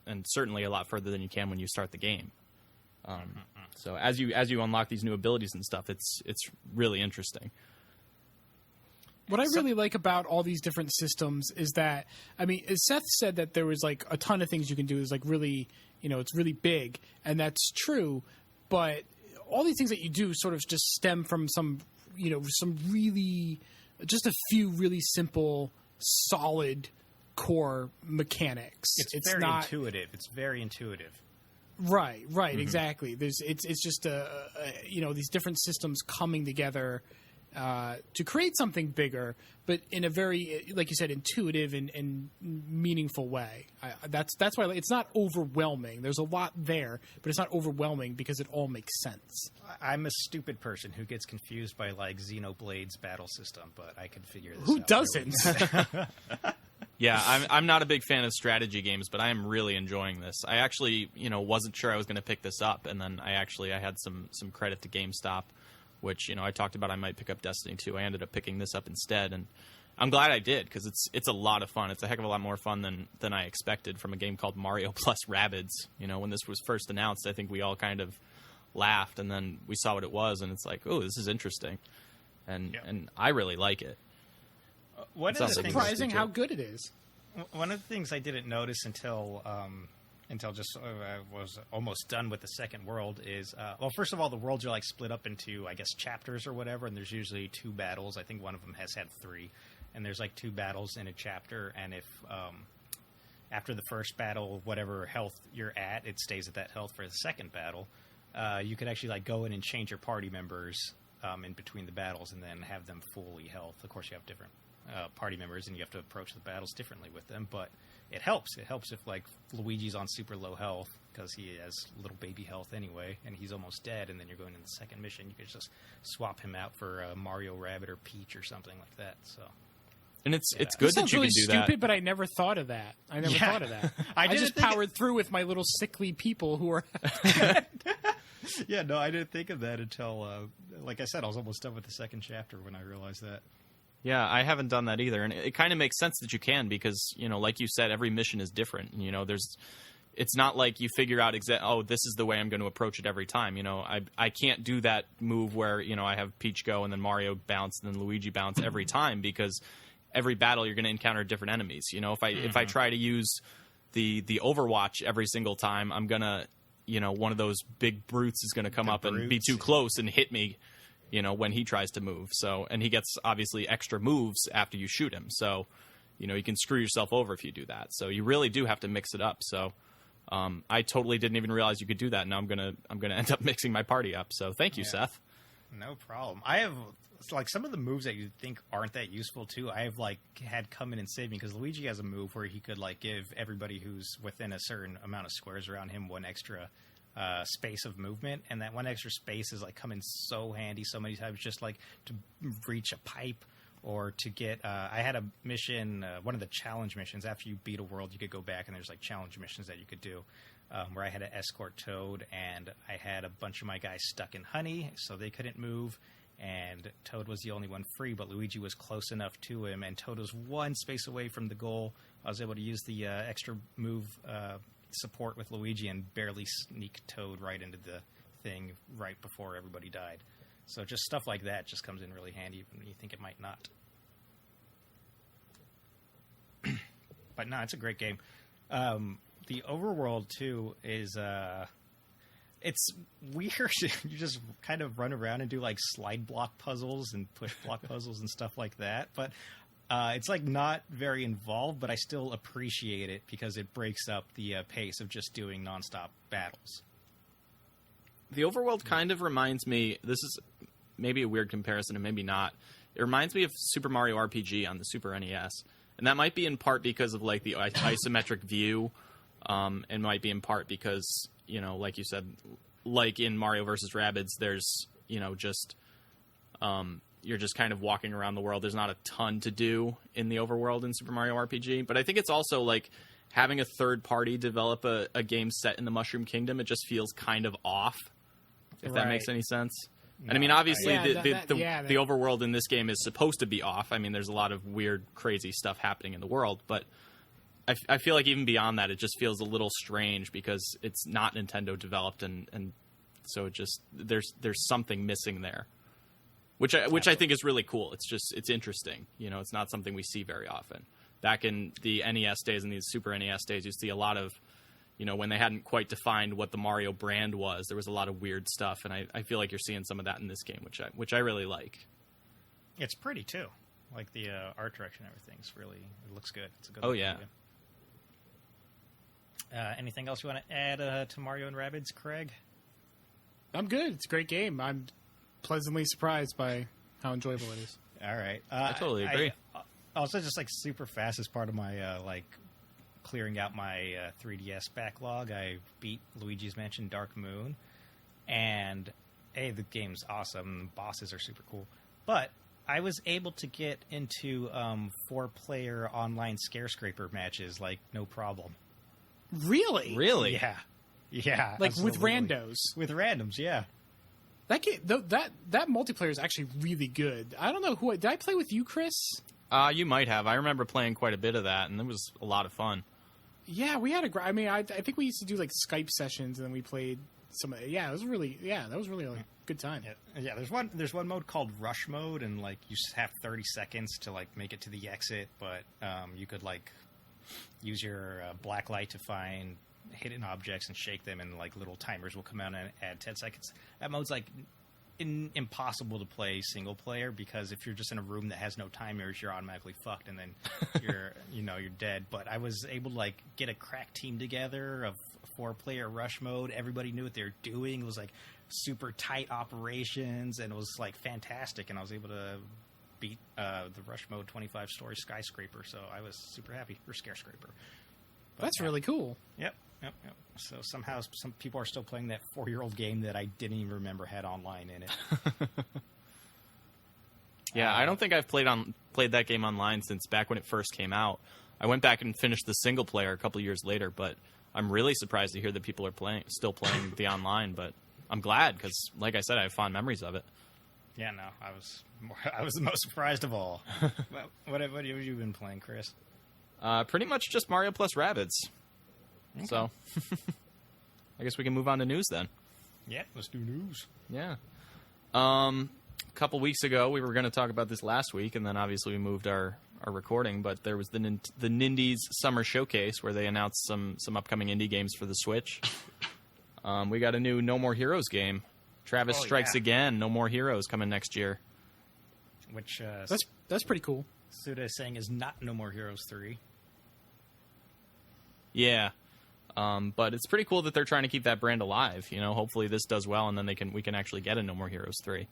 And certainly a lot further than you can when you start the game. So as you unlock these new abilities and stuff, it's really interesting. What I really like about all these different systems is that, I mean, as Seth said that there was like a ton of things you can do. Is like really, it's really big, and that's true. But all these things that you do sort of just stem from some really, just a few really simple, solid core mechanics. It's very intuitive. It's very intuitive. Right, exactly. It's just these different systems coming together to create something bigger, but in a very, like you said, intuitive and meaningful way. That's why it's not overwhelming. There's a lot there, but it's not overwhelming because it all makes sense. I'm a stupid person who gets confused by like Xenoblade's battle system, but I can figure this out. Who doesn't? Yeah, I'm not a big fan of strategy games, but I am really enjoying this. I actually, wasn't sure I was going to pick this up, and then I had some credit to GameStop, which, I talked about I might pick up Destiny 2. I ended up picking this up instead, and I'm glad I did, because it's a lot of fun. It's a heck of a lot more fun than I expected from a game called Mario plus Rabbids. When this was first announced, I think we all kind of laughed, and then we saw what it was, and it's like, oh, this is interesting, and I really like it. It's surprising how good it is. One of the things I didn't notice until just I was almost done with the second world is, first of all, the worlds are like split up into, I guess, chapters or whatever, and there's usually 2 battles. I think one of them has had 3, and there's like 2 battles in a chapter, and if after the first battle, whatever health you're at, it stays at that health for the second battle. You could actually like go in and change your party members in between the battles and then have them fully health. Of course, you have different party members, and you have to approach the battles differently with them, but it helps. It helps if, like, Luigi's on super low health, because he has little baby health anyway, and he's almost dead, and then you're going in the second mission, you could just swap him out for Mario, Rabbit, or Peach, or something like that, so... And it's good that you really can do stupid, that. but I never thought of that. I never thought of that. I just powered through with my little sickly people who are... Yeah, no, I didn't think of that until, like I said, I was almost done with the second chapter when I realized that. Yeah, I haven't done that either, and it kind of makes sense that you can because, like you said, every mission is different. It's not like you figure out this is the way I'm going to approach it every time. I can't do that move where, I have Peach go and then Mario bounce and then Luigi bounce every time because every battle you're going to encounter different enemies. If I try to use the Overwatch every single time, I'm going to, one of those big brutes is going to come up and be too close and hit me. When he tries to move. So, and he gets obviously extra moves after you shoot him. So, you can screw yourself over if you do that. So you really do have to mix it up. So, I totally didn't even realize you could do that. Now I'm gonna end up mixing my party up. So thank you, Seth. No problem. I have like some of the moves that you think aren't that useful too. I have like had come in and save me because Luigi has a move where he could like give everybody who's within a certain amount of squares around him one extra space of movement, and that one extra space is like come in so handy so many times, just like to reach a pipe or to get I had a mission, one of the challenge missions. After you beat a world, you could go back and there's like challenge missions that you could do, where I had to escort Toad, and I had a bunch of my guys stuck in honey so they couldn't move, and Toad was the only one free, but Luigi was close enough to him, and Toad was one space away from the goal. I was able to use the extra move support with Luigi and barely sneak Toad right into the thing right before everybody died. So just stuff like that just comes in really handy even when you think it might not. But no, it's a great game. The overworld too is it's weird. You just kind of run around and do like slide block puzzles and push block puzzles and stuff like that. But it's like not very involved, but I still appreciate it because it breaks up the pace of just doing nonstop battles. The overworld kind of reminds me, this is maybe a weird comparison and maybe not, it reminds me of Super Mario RPG on the Super NES. And that might be in part because of like the isometric view, and might be in part because, like you said, like in Mario vs. Rabbids, there's, just... you're just kind of walking around the world. There's not a ton to do in the overworld in Super Mario RPG. But I think it's also like having a third party develop a game set in the Mushroom Kingdom. It just feels kind of off, if that makes any sense. No, and I mean, obviously, the overworld in this game is supposed to be off. I mean, there's a lot of weird, crazy stuff happening in the world. But I feel like even beyond that, it just feels a little strange because it's not Nintendo developed. And so it just there's something missing there. Which I think is really cool. It's interesting. It's not something we see very often. Back in the NES days and the Super NES days, you see a lot of, when they hadn't quite defined what the Mario brand was, there was a lot of weird stuff, and I feel like you're seeing some of that in this game, which I really like. It's pretty too. Like the art direction, and everything's really, it looks good. It's a good. Oh yeah. Anything else you want to add to Mario and Rabbids, Craig? I'm good. It's a great game. I'm pleasantly surprised by how enjoyable it is. All right. I totally agree. Also, just like super fast as part of my like clearing out my 3DS backlog, I beat Luigi's Mansion Dark Moon, and the game's awesome. The bosses are super cool, but I was able to get into 4-player online Scarescraper matches like no problem. Really? Really? Yeah. Like absolutely. with randos. With randoms, yeah. That game, that multiplayer is actually really good. I don't know who did I play with you, Chris? You might have. I remember playing quite a bit of that, and it was a lot of fun. Yeah, we had I mean, I think we used to do like Skype sessions, and then we played some. Yeah, that was really a good time. Yeah. There's one mode called Rush Mode, and like you have 30 seconds to like make it to the exit, but you could like use your black light to find hidden objects and shake them, and like little timers will come out and add 10 seconds. That mode's like impossible to play single player, because if you're just in a room that has no timers, you're automatically fucked, and then you're dead. But I was able to like get a crack team together of 4-player Rush Mode. Everybody knew what they were doing. It was like super tight operations, and it was like fantastic, and I was able to beat the Rush Mode 25-story skyscraper, so I was super happy for Scarescraper. But, That's really cool. Yep. So somehow some people are still playing that 4-year-old game that I didn't even remember had online in it. Yeah, I don't think I've played that game online since back when it first came out. I went back and finished the single player a couple years later, but I'm really surprised to hear that people are still playing the online. But I'm glad, because, like I said, I have fond memories of it. Yeah, no, I was the most surprised of all. What have you been playing, Chris? Pretty much just Mario plus Rabbids. Okay. So, I guess we can move on to news then. Yeah, let's do news. Yeah. A couple weeks ago, we were going to talk about this last week, and then obviously we moved our recording, but there was the Nindies Summer Showcase, where they announced some upcoming indie games for the Switch. We got a new No More Heroes game. Travis Strikes Again, No More Heroes, coming next year. Which that's pretty cool. Suda is saying is not No More Heroes 3. Yeah. But it's pretty cool that they're trying to keep that brand alive. You know, hopefully this does well, and then we can actually get a No More Heroes 3.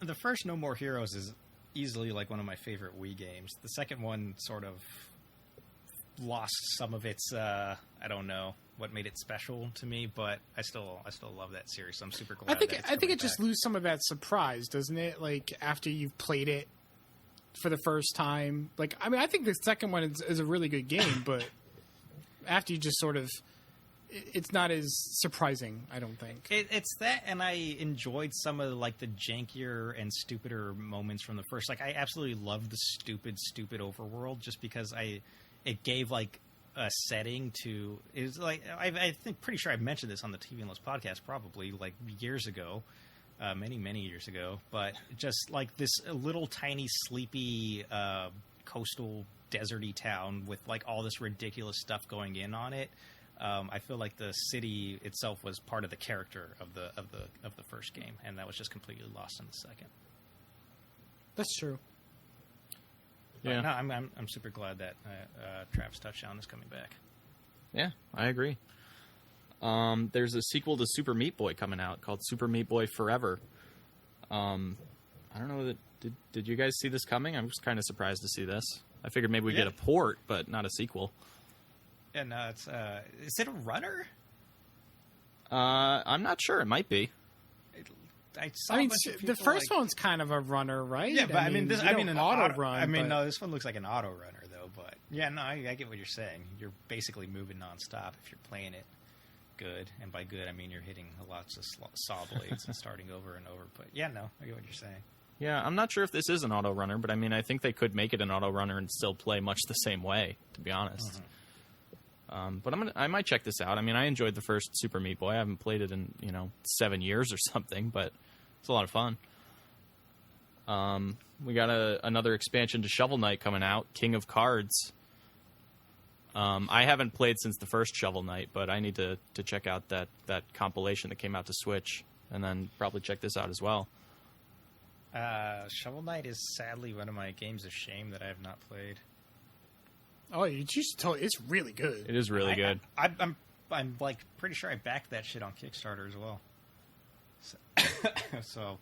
The first No More Heroes is easily like one of my favorite Wii games. The second one sort of lost some of its I don't know what made it special to me, but I still love that series. So I'm super glad. I think it just loses some of that surprise, doesn't it? Like after you've played it for the first time. Like I mean, I think the second one is a really good game, but after you just sort of, it's not as surprising, I don't think. It's that, and I enjoyed some of like the jankier and stupider moments from the first. Like I absolutely loved the stupid overworld, just because it gave like a setting to. It was like I think pretty sure I mentioned this on the TV Unless podcast probably like years ago, many years ago. But just like this little tiny sleepy coastal deserty town with like all this ridiculous stuff going in on it. I feel like the city itself was part of the character of the first game, and that was just completely lost in the second. That's true. Yeah, no, I'm super glad that Travis Touchdown is coming back. Yeah, I agree. There's a sequel to Super Meat Boy coming out called Super Meat Boy Forever. I don't know that. Did you guys see this coming? I'm just kind of surprised to see this. I figured maybe we'd get a port, but not a sequel. Yeah, no, it's is it a runner? I'm not sure. It might be. I mean, the first one's kind of a runner, right? Yeah, but I mean, an auto run. I mean, no, this one looks like an auto runner though. But yeah, no, I get what you're saying. You're basically moving nonstop if you're playing it good, and by good I mean you're hitting lots of saw blades and starting over and over. But yeah, no, I get what you're saying. Yeah, I'm not sure if this is an auto runner, but I mean, I think they could make it an auto runner and still play much the same way, to be honest. Mm-hmm. But I might check this out. I mean, I enjoyed the first Super Meat Boy. I haven't played it in 7 years or something, but it's a lot of fun. We got another expansion to Shovel Knight coming out, King of Cards. I haven't played since the first Shovel Knight, but I need to check out that compilation that came out to Switch, and then probably check this out as well. Shovel Knight is sadly one of my games of shame that I have not played. Oh, you just told it's really good. It is really good. I'm like pretty sure I backed that shit on Kickstarter as well. So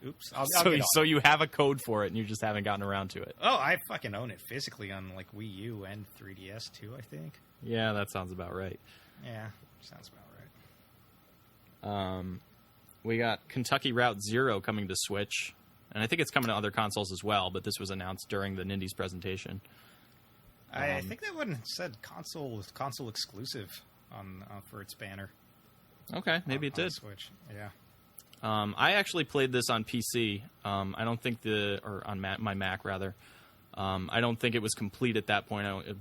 Oops. I'll get on So it. you have a code for it, and you just haven't gotten around to it. Oh, I fucking own it physically on like Wii U and 3DS too, I think. Yeah, that sounds about right. Yeah, sounds about right. We got Kentucky Route Zero coming to Switch, and I think it's coming to other consoles as well, but this was announced during the Nindies presentation. I think that one said console exclusive on for its banner. Okay, maybe it did. Switch. Yeah. I actually played this on PC. I don't think on my Mac rather. I don't think it was complete at that point.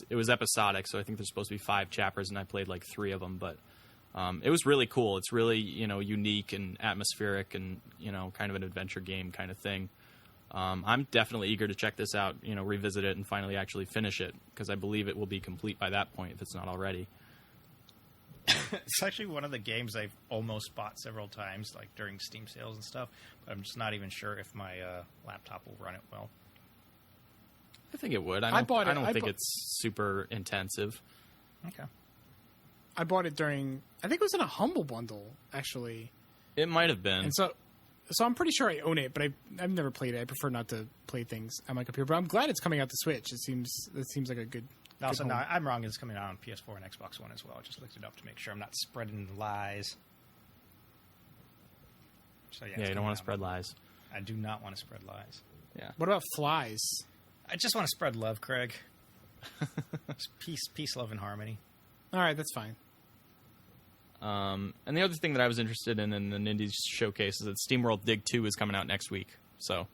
It was episodic, so I think there's supposed to be 5 chapters, and I played like 3 of them. But it was really cool. It's really unique and atmospheric, and kind of an adventure game kind of thing. I'm definitely eager to check this out. Revisit it and finally actually finish it, because I believe it will be complete by that point if it's not already. It's actually one of the games I've almost bought several times, like during Steam sales and stuff. But I'm just not even sure if my laptop will run it well. I think it would. I bought it. I don't think it's super intensive. Okay. I bought it during, I think it was in a Humble Bundle, actually. It might have been. And so I'm pretty sure I own it, but I've never played it. I prefer not to play things on my computer. But I'm glad it's coming out to Switch. It seems like a good. Also, no, I'm wrong. It's coming out on PS4 and Xbox One as well. I just looked it up to make sure I'm not spreading lies. So yeah, you don't want to spread lies. I do not want to spread lies. Yeah. What about flies? I just want to spread love, Craig. Peace, love, and harmony. All right, that's fine. And the other thing that I was interested in the Nindies showcase is that SteamWorld Dig 2 is coming out next week. So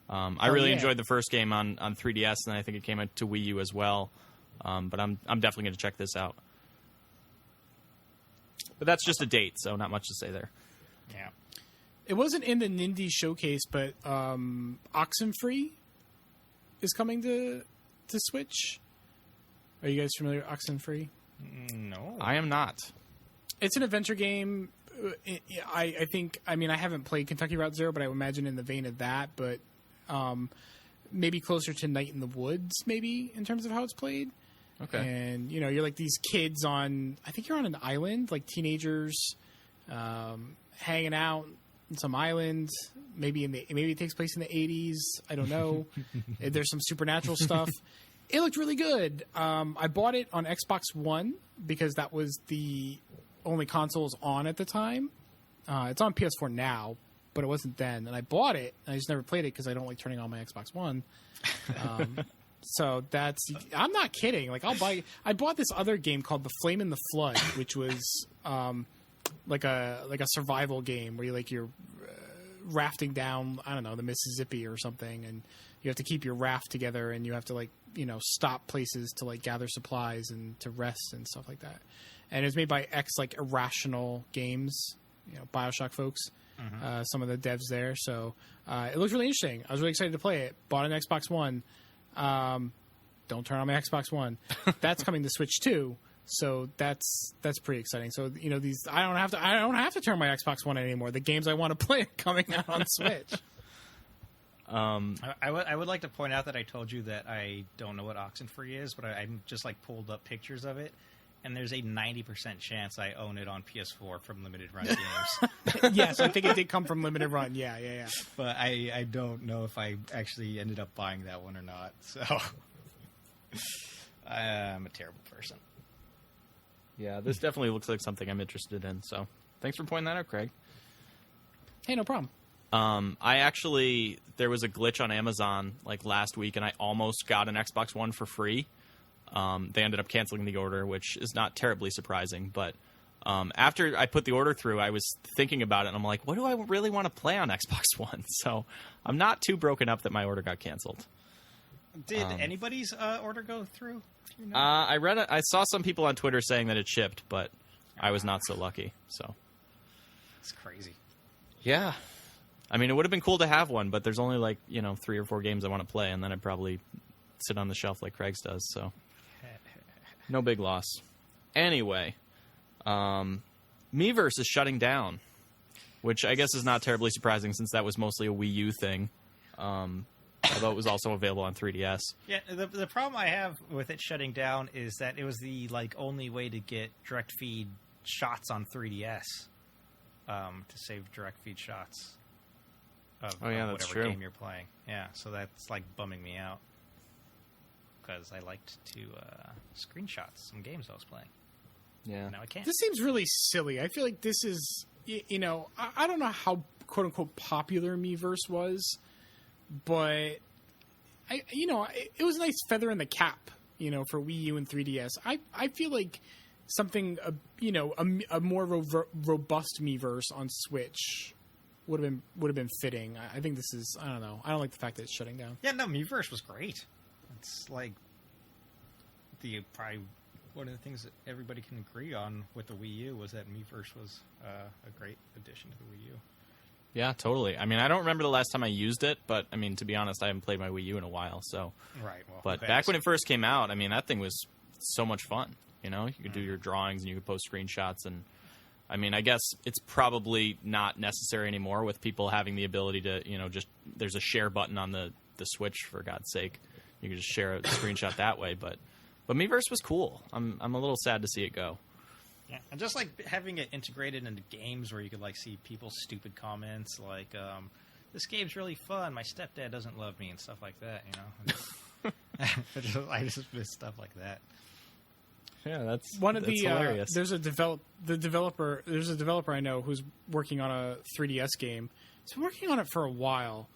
I really enjoyed the first game on 3DS, and I think it came out to Wii U as well. But I'm definitely going to check this out. But that's just a date, so not much to say there. Yeah. It wasn't in the Nindies showcase, but Oxenfree is coming to Switch. Are you guys familiar with Oxenfree? No. I am not. It's an adventure game. I think, I haven't played Kentucky Route Zero, but I would imagine in the vein of that, but maybe closer to Night in the Woods, maybe, in terms of how it's played. Okay. And, you're like these kids I think you're on an island, like teenagers hanging out on some island. Maybe it takes place in the 80s. I don't know. There's some supernatural stuff. It looked really good. I bought it on Xbox One because that was the only consoles on at the time. It's on PS4 now, but it wasn't then. And I bought it, and I just never played it because I don't like turning on my Xbox One. So I'm not kidding. Like I bought this other game called The Flame in the Flood, which was like a survival game where you're rafting down, I don't know, the Mississippi or something, and you have to keep your raft together, and you have to stop places to gather supplies and to rest and stuff like that. And it was made by Irrational Games, BioShock folks. Mm-hmm. Some of the devs there. So it looked really interesting. I was really excited to play it. Bought an Xbox One. Don't turn on my Xbox One. That's coming to Switch too. So that's pretty exciting. So these I don't have to turn my Xbox One anymore. The games I want to play are coming out on Switch. I would like to point out that I told you that I don't know what Oxenfree is, but I just pulled up pictures of it. And there's a 90% chance I own it on PS4 from Limited Run Games. Yes, I think it did come from Limited Run. Yeah. But I don't know if I actually ended up buying that one or not. So I'm a terrible person. Yeah, this definitely looks like something I'm interested in. So thanks for pointing that out, Craig. Hey, no problem. There was a glitch on Amazon last week, and I almost got an Xbox One for free. They ended up canceling the order, which is not terribly surprising. But after I put the order through, I was thinking about it, and I'm like, what do I really want to play on Xbox One? So I'm not too broken up that my order got canceled. Did anybody's order go through? I saw some people on Twitter saying that it shipped, but I was not so lucky. So it's crazy. Yeah. It would have been cool to have one, but there's only 3 or 4 games I want to play, and then I'd probably sit on the shelf like Craig's does. So no big loss. Anyway, Miiverse is shutting down, which I guess is not terribly surprising since that was mostly a Wii U thing, although it was also available on 3DS. Yeah, the problem I have with it shutting down is that it was the only way to get direct feed shots on 3DS to save direct feed shots. of that's whatever true. game you're playing. Yeah, so that's like bumming me out because I liked to screenshot some games I was playing. Yeah. Now I can't. This seems really silly. I feel like this is, I don't know how quote unquote popular Miiverse was, but it was a nice feather in the cap, for Wii U and 3DS. I feel like something, a more robust Miiverse on Switch would have been fitting. I think this is, I don't know. I don't like the fact that it's shutting down. Yeah, no, Miiverse was great. It's like probably one of the things that everybody can agree on with the Wii U was that Miiverse was a great addition to the Wii U. Yeah, totally. I mean, I don't remember the last time I used it, but I mean, to be honest, I haven't played my Wii U in a while. So, right. Well, but back when it first came out, I mean, that thing was so much fun. You could do your drawings and you could post screenshots, and I mean, I guess it's probably not necessary anymore with people having the ability to, just there's a share button on the Switch, for God's sake. You can just share a screenshot that way, but Miiverse was cool. I'm a little sad to see it go. Yeah, and just like having it integrated into games where you could like see people's stupid comments, like this game's really fun. My stepdad doesn't love me and stuff like that. I just miss stuff like that. Yeah, that's one of that's hilarious. There's a developer I know who's working on a 3DS game. He's been working on it for a while.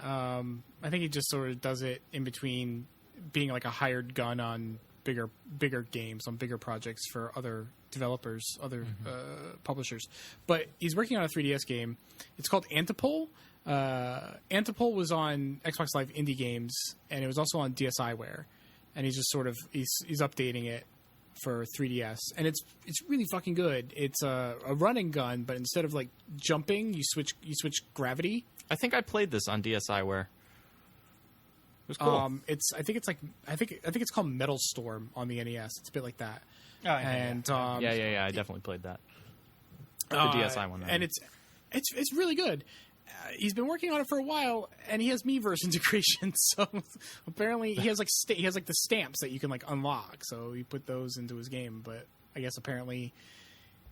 I think he just sort of does it in between being like a hired gun on bigger games, on bigger projects for other developers, other publishers. But he's working on a 3DS game. It's called Antipole. Antipole was on Xbox Live Indie Games, and it was also on DSiWare. And he's just sort of he's updating it for 3DS, and it's really fucking good. It's a running gun, but instead of like jumping, you switch gravity. I think I played this on DSiWare. It was cool. I think it's called Metal Storm on the NES. It's a bit like that. Oh, yeah, and I definitely played that. The DSi one, and it's really good. He's been working on it for a while, and he has Miiverse integration. So apparently, he has like the stamps that you can like unlock. So he put those into his game, but I guess apparently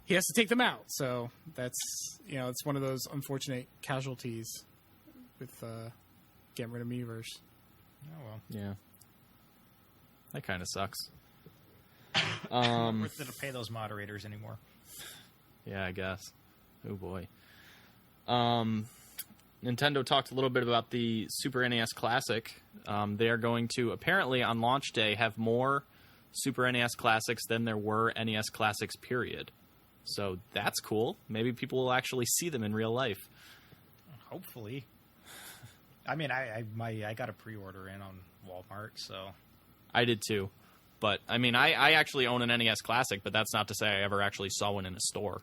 he has to take them out. So that's it's one of those unfortunate casualties with getting rid of Miiverse. Oh well, yeah, that kind of sucks. Not worth it to pay those moderators anymore. Yeah, I guess. Oh boy. Nintendo talked a little bit about the Super NES Classic. They are going to, apparently on launch day, have more Super NES Classics than there were NES Classics, period. So that's cool. Maybe people will actually see them in real life. Hopefully. I mean, I got a pre-order in on Walmart, so... I did too. But, I mean, I actually own an NES Classic, but that's not to say I ever actually saw one in a store.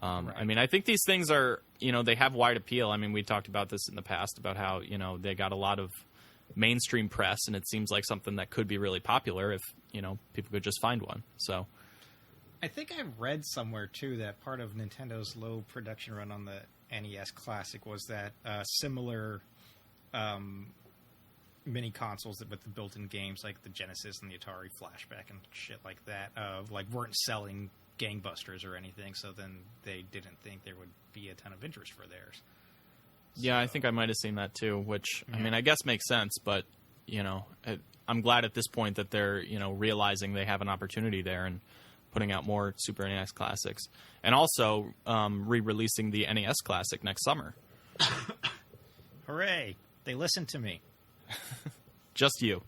Right. I mean, I think these things are, they have wide appeal. I mean, we talked about this in the past about how, they got a lot of mainstream press, and it seems like something that could be really popular if, people could just find one. So, I think I read somewhere, too, that part of Nintendo's low production run on the NES Classic was that similar mini consoles with the built-in games like the Genesis and the Atari Flashback and shit like that, weren't selling gangbusters or anything, so then they didn't think there would be a ton of interest for theirs. Yeah, I think I might have seen that too, which, I mean, I guess makes sense, but, I'm glad at this point that they're, realizing they have an opportunity there and putting out more Super NES Classics. And also re-releasing the NES Classic next summer. Hooray! They listened to me. Just you.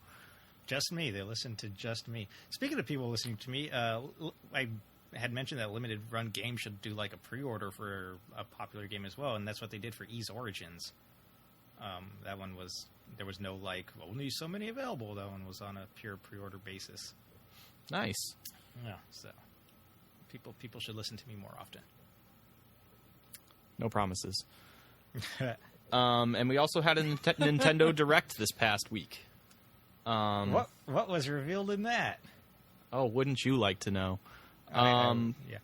Just me. They listened to just me. Speaking of people listening to me, I had mentioned that Limited Run Games should do like a pre-order for a popular game as well, and that's what they did for Ys Origins. That one was, there was no like only so many available. That one was on a pure pre-order basis. Nice. Yeah, so people should listen to me more often. No promises. And we also had a Nintendo Direct this past week. What was revealed in that? Oh, wouldn't you like to know? Yeah.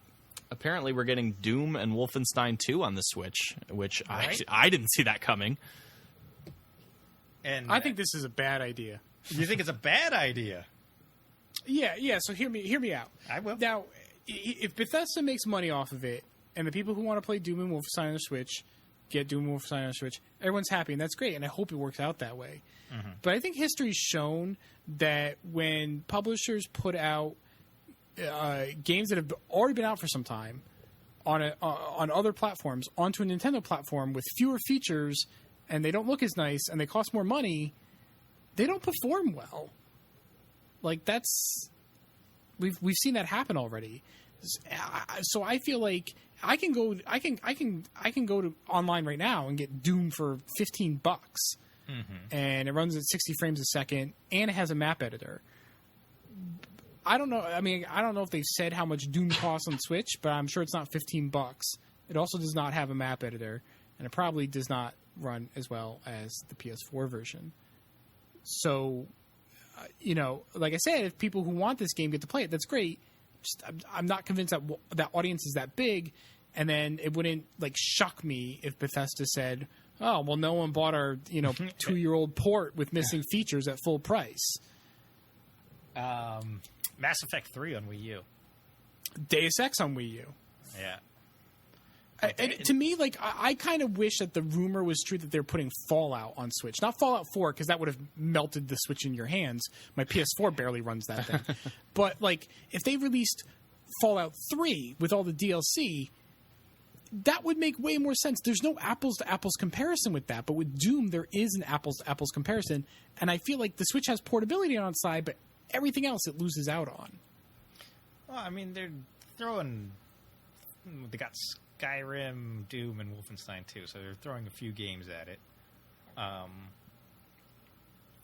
Apparently, we're getting Doom and Wolfenstein 2 on the Switch, which Right? I didn't see that coming. And I think this is a bad idea. you think it's a bad idea. Yeah. So hear me out. I will. Now, if Bethesda makes money off of it, and the people who want to play Doom and Wolfenstein on the Switch get Doom Wolfenstein on Switch. Everyone's happy, and that's great, and I hope it works out that way. But I think history's shown that when publishers put out games that have already been out for some time on other platforms onto a Nintendo platform with fewer features, and they don't look as nice, and they cost more money, they don't perform well. Like we've seen that happen already. So I feel like I can go to online right now and get Doom for $15, and it runs at 60 frames a second, and it has a map editor. I don't know. I mean, I don't know if they've said how much Doom costs on Switch, but I'm sure it's not $15. It also does not have a map editor, and it probably does not run as well as the PS4 version. So, like I said, if people who want this game get to play it, that's great. Just, I'm not convinced that that audience is that big, and then it wouldn't shock me if Bethesda said, "Oh, well, no one bought our 2-year-old port with missing features at full price." Mass Effect 3 on Wii U. Deus Ex on Wii U. Yeah. And to me, I kind of wish that the rumor was true that they're putting Fallout on Switch. Not Fallout 4, because that would have melted the Switch in your hands. My PS4 barely runs that thing. But, if they released Fallout 3 with all the DLC, that would make way more sense. There's no apples-to-apples comparison with that. But with Doom, there is an apples-to-apples comparison. And I feel like the Switch has portability on its side, but everything else it loses out on. Well, I mean, they're throwing... They got Skyrim, Doom, and Wolfenstein 2, so they're throwing a few games at it.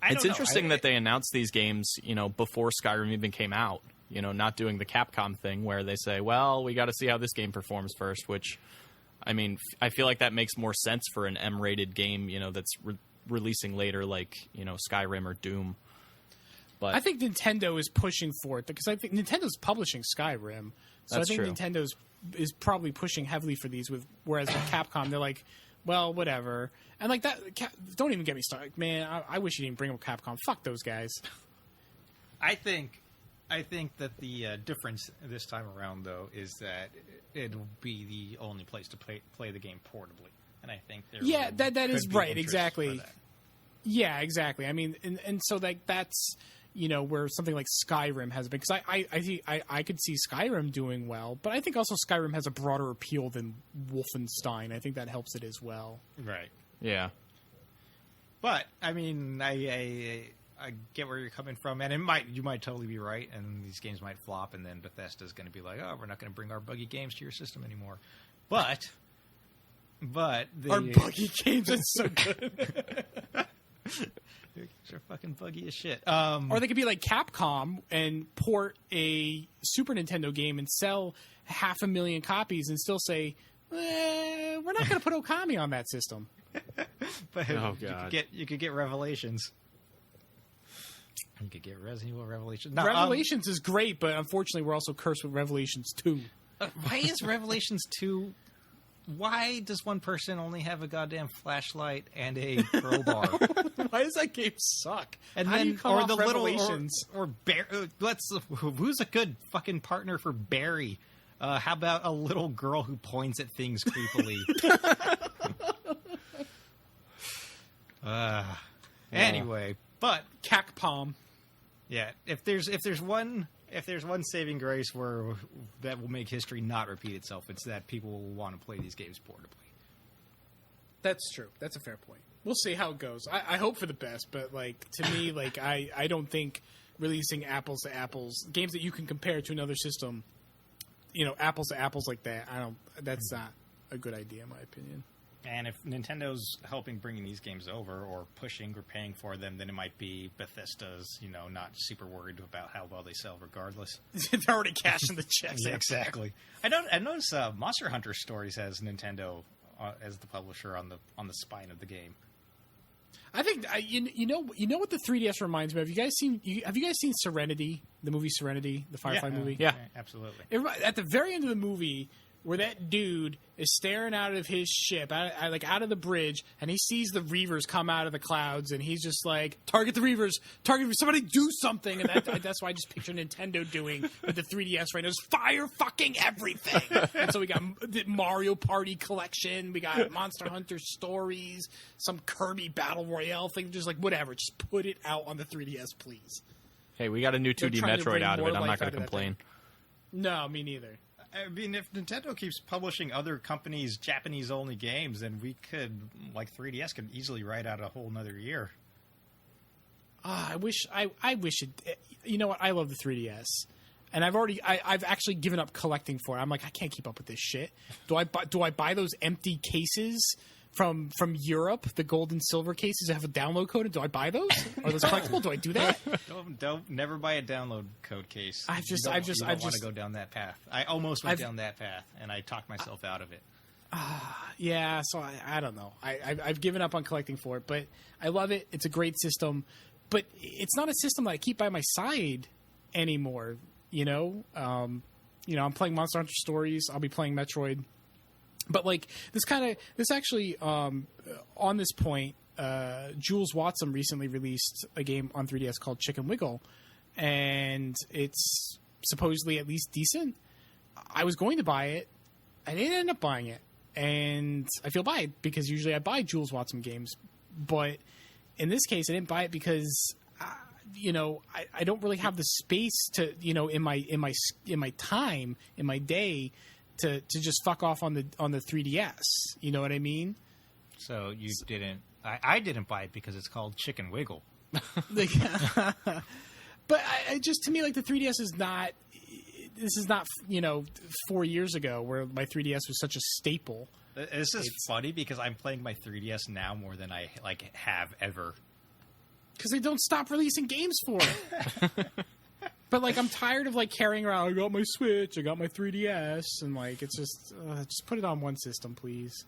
It's interesting that they announced these games, before Skyrim even came out. Not doing the Capcom thing where they say, well, we got to see how this game performs first, which, I mean, I feel like that makes more sense for an M-rated game, that's releasing later, like, Skyrim or Doom. But I think Nintendo is pushing for it, because I think Nintendo's publishing Skyrim. So I think true. Nintendo is probably pushing heavily for these, whereas with Capcom, they're like, well, whatever. And that, don't even get me started. Man, I wish you didn't bring up Capcom. Fuck those guys. I think that the difference this time around, though, is that it'll be the only place to play the game portably. And I think that is right, exactly. Yeah, exactly. I mean, and so that's... where something like Skyrim has been, because I could see Skyrim doing well, but I think also Skyrim has a broader appeal than Wolfenstein. I think that helps it as well. Right. Yeah. But I mean, I get where you're coming from, and you might totally be right, and these games might flop, and then Bethesda's going to be like, "Oh, we're not going to bring our buggy games to your system anymore." But our buggy games are so good. They're fucking buggy as shit. Or they could be like Capcom and port a Super Nintendo game and sell 500,000 copies and still say, we're not going to put Okami on that system. But oh, God. You could get Revelations. You could get Resident Evil Revelations. No, Revelations is great, but unfortunately we're also cursed with Revelations 2. Why is Revelations 2... Why does one person only have a goddamn flashlight and a crowbar? Why does that game suck? And how then, do you come or off the Revelations? little, or Barry. Who's a good fucking partner for Barry? How about a little girl who points at things creepily? Anyway, but Capcom. Yeah, if there's one saving grace that will make history not repeat itself, it's that people will want to play these games portably. That's true. That's a fair point. We'll see how it goes. I hope for the best, but to me, I don't think releasing apples to apples games that you can compare to another system, apples to apples like that. That's not a good idea in my opinion. And if Nintendo's helping bringing these games over or pushing or paying for them, then it might be Bethesda's, not super worried about how well they sell regardless. They're already cashing the checks. Yeah, exactly. I noticed Monster Hunter Stories has Nintendo as the publisher on the spine of the game. I think you know what the 3DS reminds me of. Have you guys seen Serenity, the movie Serenity, the Firefly movie? Yeah, absolutely. At the very end of the movie, where that dude is staring out of his ship, out of the bridge, and he sees the Reavers come out of the clouds, and he's just like, target the Reavers, somebody do something. And that's why I just picture Nintendo doing with the 3DS right now, is fire fucking everything. And so we got the Mario Party collection, we got Monster Hunter Stories, some Kirby Battle Royale thing, just like whatever, just put it out on the 3DS, please. Hey, we got a new 2D Metroid out of it. I'm not going to complain. No, me neither. I mean, if Nintendo keeps publishing other companies' Japanese-only games, then we could, 3DS could easily ride out a whole another year. I wish it. You know what? I love the 3DS, and I've actually given up collecting for it. I'm like, I can't keep up with this shit. Do I buy those empty cases from Europe, the gold and silver cases that have a download code? Do I buy those? Are those collectible? Do I do that? Don't never buy a download code case. I just want to go down that path. I almost went down that path, and I talked myself out of it. Yeah, so I don't know. I've given up on collecting for it, but I love it. It's a great system, but it's not a system that I keep by my side anymore. I'm playing Monster Hunter Stories. I'll be playing Metroid. But this actually, on this point, Jules Watson recently released a game on 3DS called Chicken Wiggle, and it's supposedly at least decent. I was going to buy it. I didn't end up buying it, and I feel bad because usually I buy Jules Watson games, but in this case, I didn't buy it because I don't really have the space to in my time in my day to just fuck off on the 3DS. You know what I mean? So you didn't. I didn't buy it because it's called Chicken Wiggle. But to me, the 3DS is not. This is not 4 years ago where my 3DS was such a staple. This is funny because I'm playing my 3DS now more than I have ever. Because they don't stop releasing games for it. But I'm tired of carrying around. I got my Switch. I got my 3DS, and it's just put it on one system, please.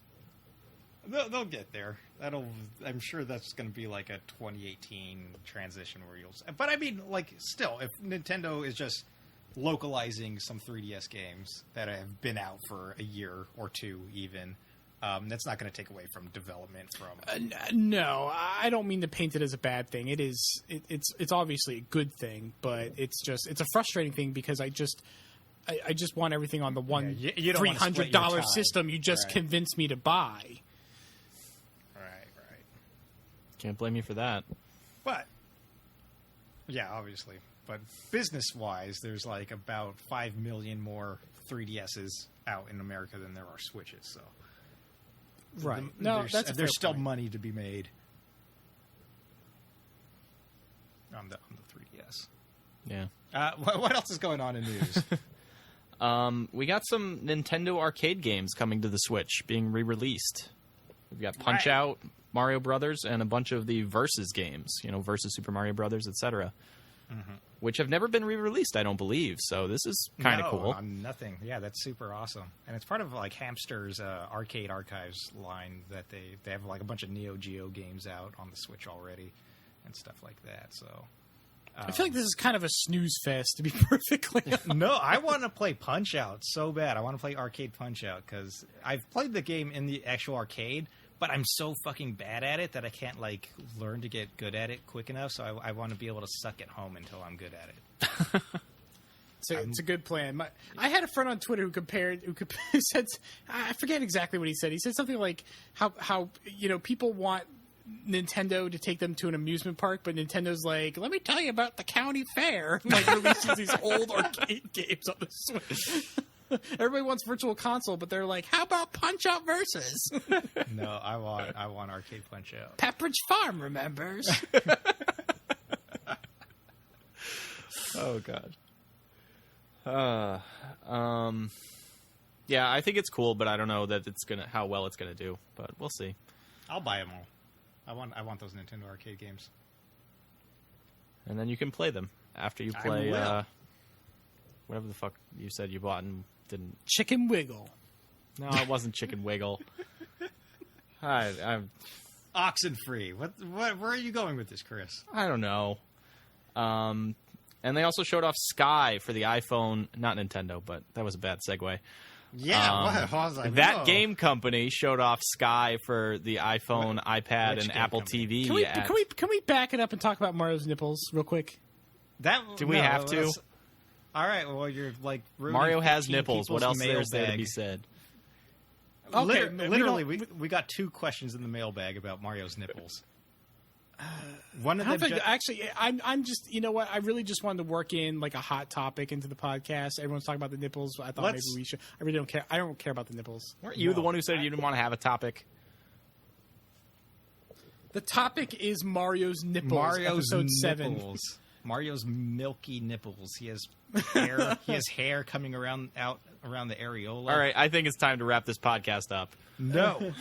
They'll get there. I'm sure that's going to be a 2018 transition where you'll. But I mean, still, if Nintendo is just localizing some 3DS games that have been out for a year or two, even. That's not going to take away from development from. No, I don't mean to paint it as a bad thing. It is. It's obviously a good thing, but it's a frustrating thing because I just want everything on the one $300 system you just convinced me to buy. Right. Can't blame you for that. But yeah, obviously. But business-wise, there's about 5 million more 3DSs out in America than there are Switches. So. Right. There's still money to be made on the 3DS. Yeah. What else is going on in news? We got some Nintendo arcade games coming to the Switch, being re-released. We've got Punch-Out, Mario Brothers, and a bunch of the Versus games. Versus Super Mario Brothers, etc. Mm-hmm. Which have never been re-released, I don't believe. So this is kind of cool. Nothing. Yeah, that's super awesome. And it's part of Hamster's Arcade Archives line that they have a bunch of Neo Geo games out on the Switch already and stuff like that. So I feel like this is kind of a snooze fest, to be perfectly honest. No, I want to play Punch-Out so bad. I want to play Arcade Punch-Out because I've played the game in the actual arcade, but I'm so fucking bad at it that I can't learn to get good at it quick enough. So I want to be able to suck at home until I'm good at it. It's a good plan. I had a friend on Twitter who said, I forget exactly what he said. He said something like how people want Nintendo to take them to an amusement park, but Nintendo's like, let me tell you about the county fair. Releases these old arcade games on the Switch. Everybody wants Virtual Console, but they're like, how about Punch-Out Versus? No, I want Arcade Punch-Out. Pepperidge Farm remembers. Oh, God. Yeah, I think it's cool, but I don't know that how well it's gonna do. But we'll see. I'll buy them all. I want those Nintendo arcade games. And then you can play them after you play whatever the fuck you said you bought and didn't. Chicken Wiggle. No, it wasn't Chicken Wiggle. I'm Oxenfree. Where are you going with this, Chris? I don't know. And they also showed off Sky for the iPhone. Not Nintendo, but that was a bad segue. Yeah, what? I was like, that whoa. game company showed off Sky for the iPhone, iPad, Which and game Apple company? TV. Can we back it up and talk about Mario's nipples real quick? Do we have to? All right. Well, you're like Mario has 15 nipples. What else people's is there to mailbag. be said? Okay, Literally, we got 2 questions in the mailbag about Mario's nipples. One of them. Actually, I'm just, you know what? I really just wanted to work in like a hot topic into the podcast. Everyone's talking about the nipples. I thought maybe we should. I really don't care. I don't care about the nipples. Weren't you the one who said you didn't want to have a topic? The topic is Mario's nipples. Mario's episode nipples. 7. Mario's milky nipples. He has hair. He has hair coming around the areola. All right, I think it's time to wrap this podcast up. No.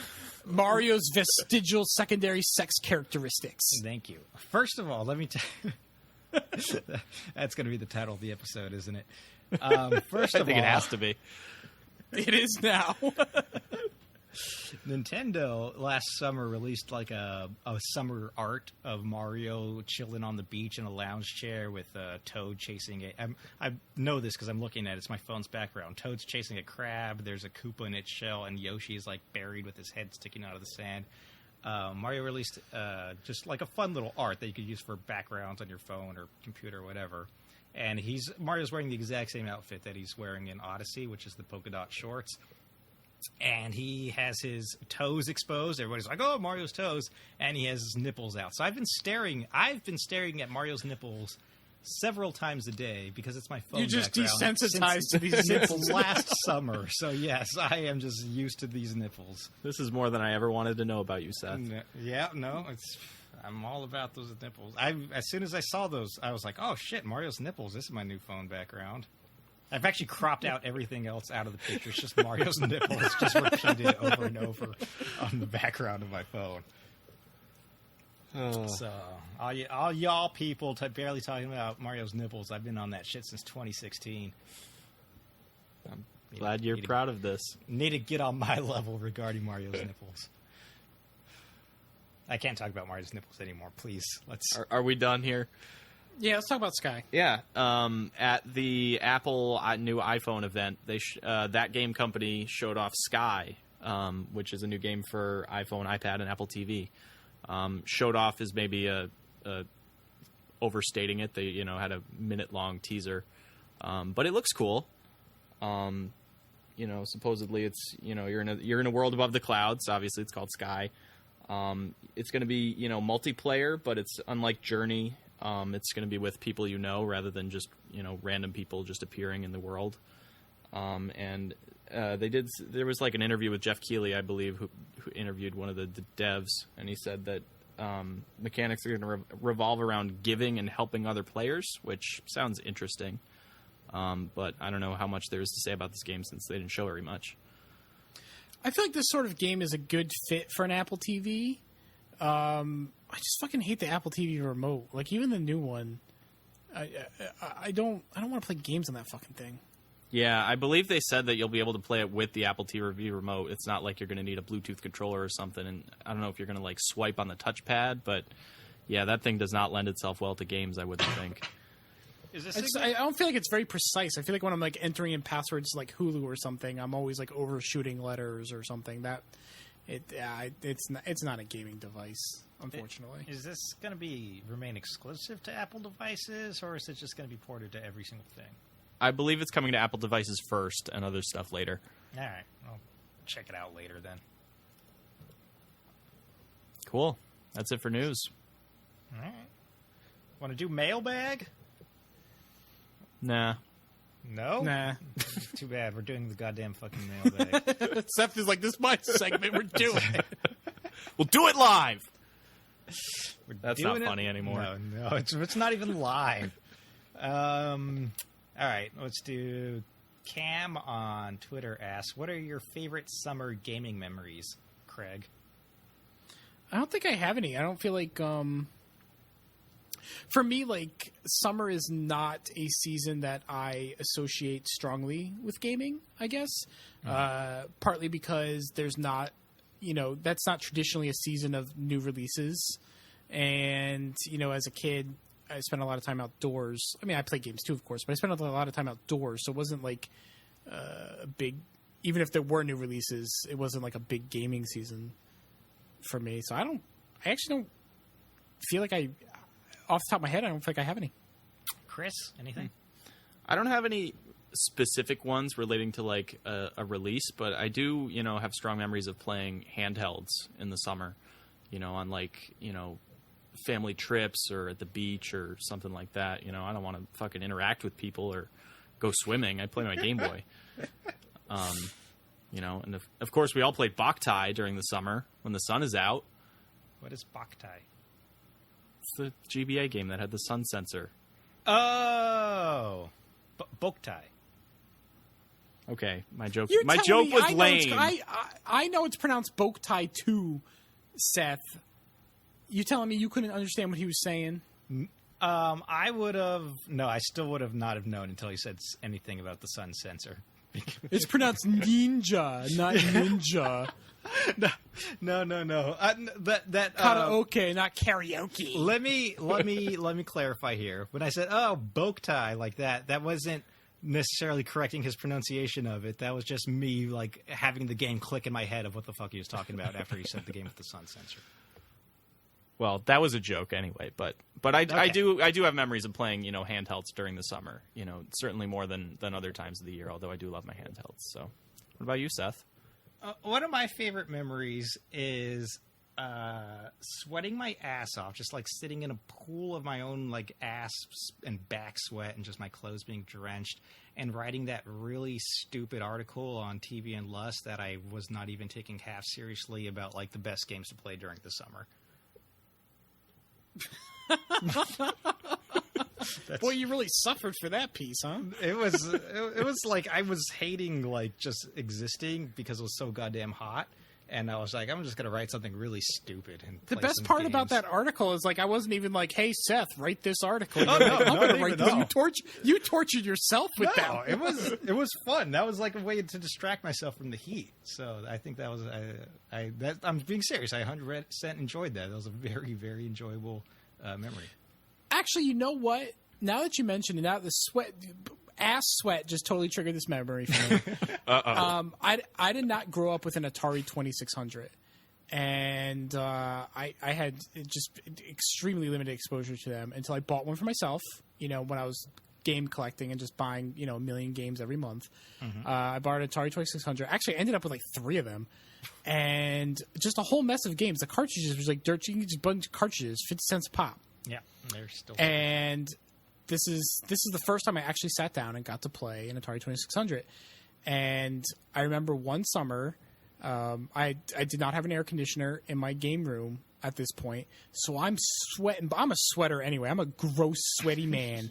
Mario's vestigial secondary sex characteristics. Thank you. First of all, let me tell you. That's going to be the title of the episode, isn't it? First I of think all, it has to be. It is now. Nintendo last summer released like a summer art of Mario chilling on the beach in a lounge chair with Toad chasing it. I know this because I'm looking at it. It's my phone's background. Toad's chasing a crab. There's a Koopa in its shell, and Yoshi is like buried with his head sticking out of the sand. Mario released just like a fun little art that you could use for backgrounds on your phone or computer or whatever. And Mario's wearing the exact same outfit that he's wearing in Odyssey, which is the polka dot shorts. And he has his toes exposed. Everybody's like, "Oh, Mario's toes!" And he has his nipples out. So I've been staring at Mario's nipples several times a day because it's my phone. You're just background desensitized to these nipples. since last summer. So yes, I am just used to these nipples. This is more than I ever wanted to know about you, Seth. Yeah, no, I'm all about those nipples. As soon as I saw those, I was like, "Oh shit, Mario's nipples! This is my new phone background." I've actually cropped out everything else out of the picture. It's just Mario's nipples, just repeated over and over on the background of my phone. Oh. So, all y'all people barely talking about Mario's nipples, I've been on that shit since 2016. I'm glad you're proud of this. Need to get on my level regarding Mario's nipples. I can't talk about Mario's nipples anymore. Please, let's. Are we done here? Yeah, let's talk about Sky. Yeah. At the Apple new iPhone event, that game company showed off Sky, which is a new game for iPhone, iPad, and Apple TV. Showed off is maybe a overstating it. They had a minute-long teaser, but it looks cool. Supposedly it's you're in a world above the clouds. Obviously, it's called Sky. It's going to be multiplayer, but it's unlike Journey. It's going to be with people rather than just random people just appearing in the world. There was like an interview with Jeff Keighley, I believe, who interviewed one of the devs, and he said that mechanics are going to revolve around giving and helping other players, which sounds interesting. But I don't know how much there is to say about this game since they didn't show very much. I feel like this sort of game is a good fit for an Apple TV. I just fucking hate the Apple TV remote. Like, even the new one, I don't want to play games on that fucking thing. Yeah, I believe they said that you'll be able to play it with the Apple TV remote. It's not like you're going to need a Bluetooth controller or something. And I don't know if you're going to like swipe on the touchpad, but yeah, that thing does not lend itself well to games, I wouldn't think. I don't feel like it's very precise. I feel like when I'm like entering in passwords like Hulu or something, I'm always like overshooting letters or something. It's not a gaming device, unfortunately. Is this going to remain exclusive to Apple devices, or is it just going to be ported to every single thing? I believe it's coming to Apple devices first and other stuff later. All right, I'll check it out later then. Cool. That's it for news. All right. Want to do mailbag? Nah. No? Nah. Too bad. We're doing the goddamn fucking mailbag. Seth is like, this is my segment. We're doing it. We'll do it live. That's not funny anymore. No, it's not even live. All right, let's do. Cam on Twitter asks, "What are your favorite summer gaming memories, Craig?" I don't think I have any. I don't feel like for me, like, summer is not a season that I associate strongly with gaming, I guess. Partly because there's not, that's not traditionally a season of new releases. And, as a kid, I spent a lot of time outdoors. I mean, I play games too, of course, but I spent a lot of time outdoors. So it wasn't like a big, even if there were new releases, it wasn't like a big gaming season for me. So I actually don't feel like off the top of my head, I don't think I have any. Chris, anything? I don't have any specific ones relating to like a release, but I do, have strong memories of playing handhelds in the summer, on like, family trips or at the beach or something like that. I don't want to fucking interact with people or go swimming. I play my Game Boy. And of course we all played Boktai during the summer when the sun is out. What is Boktai? It's the GBA game that had the sun sensor. Oh, Boktai. Okay, my joke. You're My telling joke me was lame. I know it's pronounced Boktai too, Seth. You telling me you couldn't understand what he was saying? I would have. No, I still would have not have known until he said anything about the sun sensor. It's pronounced ninja, not ninja. No. That Karaoke, not karaoke. Let me clarify here. When I said Boktai like that wasn't necessarily correcting his pronunciation of it. That was just me like having the game click in my head of what the fuck he was talking about after he said the game with the sun sensor. Well, that was a joke anyway, but Okay. I do have memories of playing, handhelds during the summer, certainly more than other times of the year, although I do love my handhelds. So what about you, Seth? One of my favorite memories is sweating my ass off, just like sitting in a pool of my own like ass and back sweat and just my clothes being drenched and writing that really stupid article on TV and Lust that I was not even taking half seriously about like the best games to play during the summer. Boy, you really suffered for that piece, huh? It was like I was hating like just existing because it was so goddamn hot, and I was like, I'm just gonna write something really stupid. And The play best some part games. about that article is like I wasn't even like, "Hey Seth, write this article." Oh, You're no, like, I'm not gonna even, write this. no. You tortured yourself with that. No, it was fun. That was like a way to distract myself from the heat. So I think that was I'm being serious. I 100% enjoyed that. That was a very, very enjoyable memory. Actually, you know what? Now that you mentioned it, now the ass sweat just totally triggered this memory for me. I did not grow up with an Atari 2600, and I had just extremely limited exposure to them until I bought one for myself. When I was game collecting and just buying a million games every month. I bought an Atari 2600. Actually, I ended up with like 3 of them, and just a whole mess of games. The cartridges was like dirt. You can just bunch of cartridges, 50 cents a pop. Yeah, they're still. And this is the first time I actually sat down and got to play an Atari 2600. And I remember one summer, I did not have an air conditioner in my game room at this point, so I'm sweating. I'm a sweater anyway. I'm a gross, sweaty man,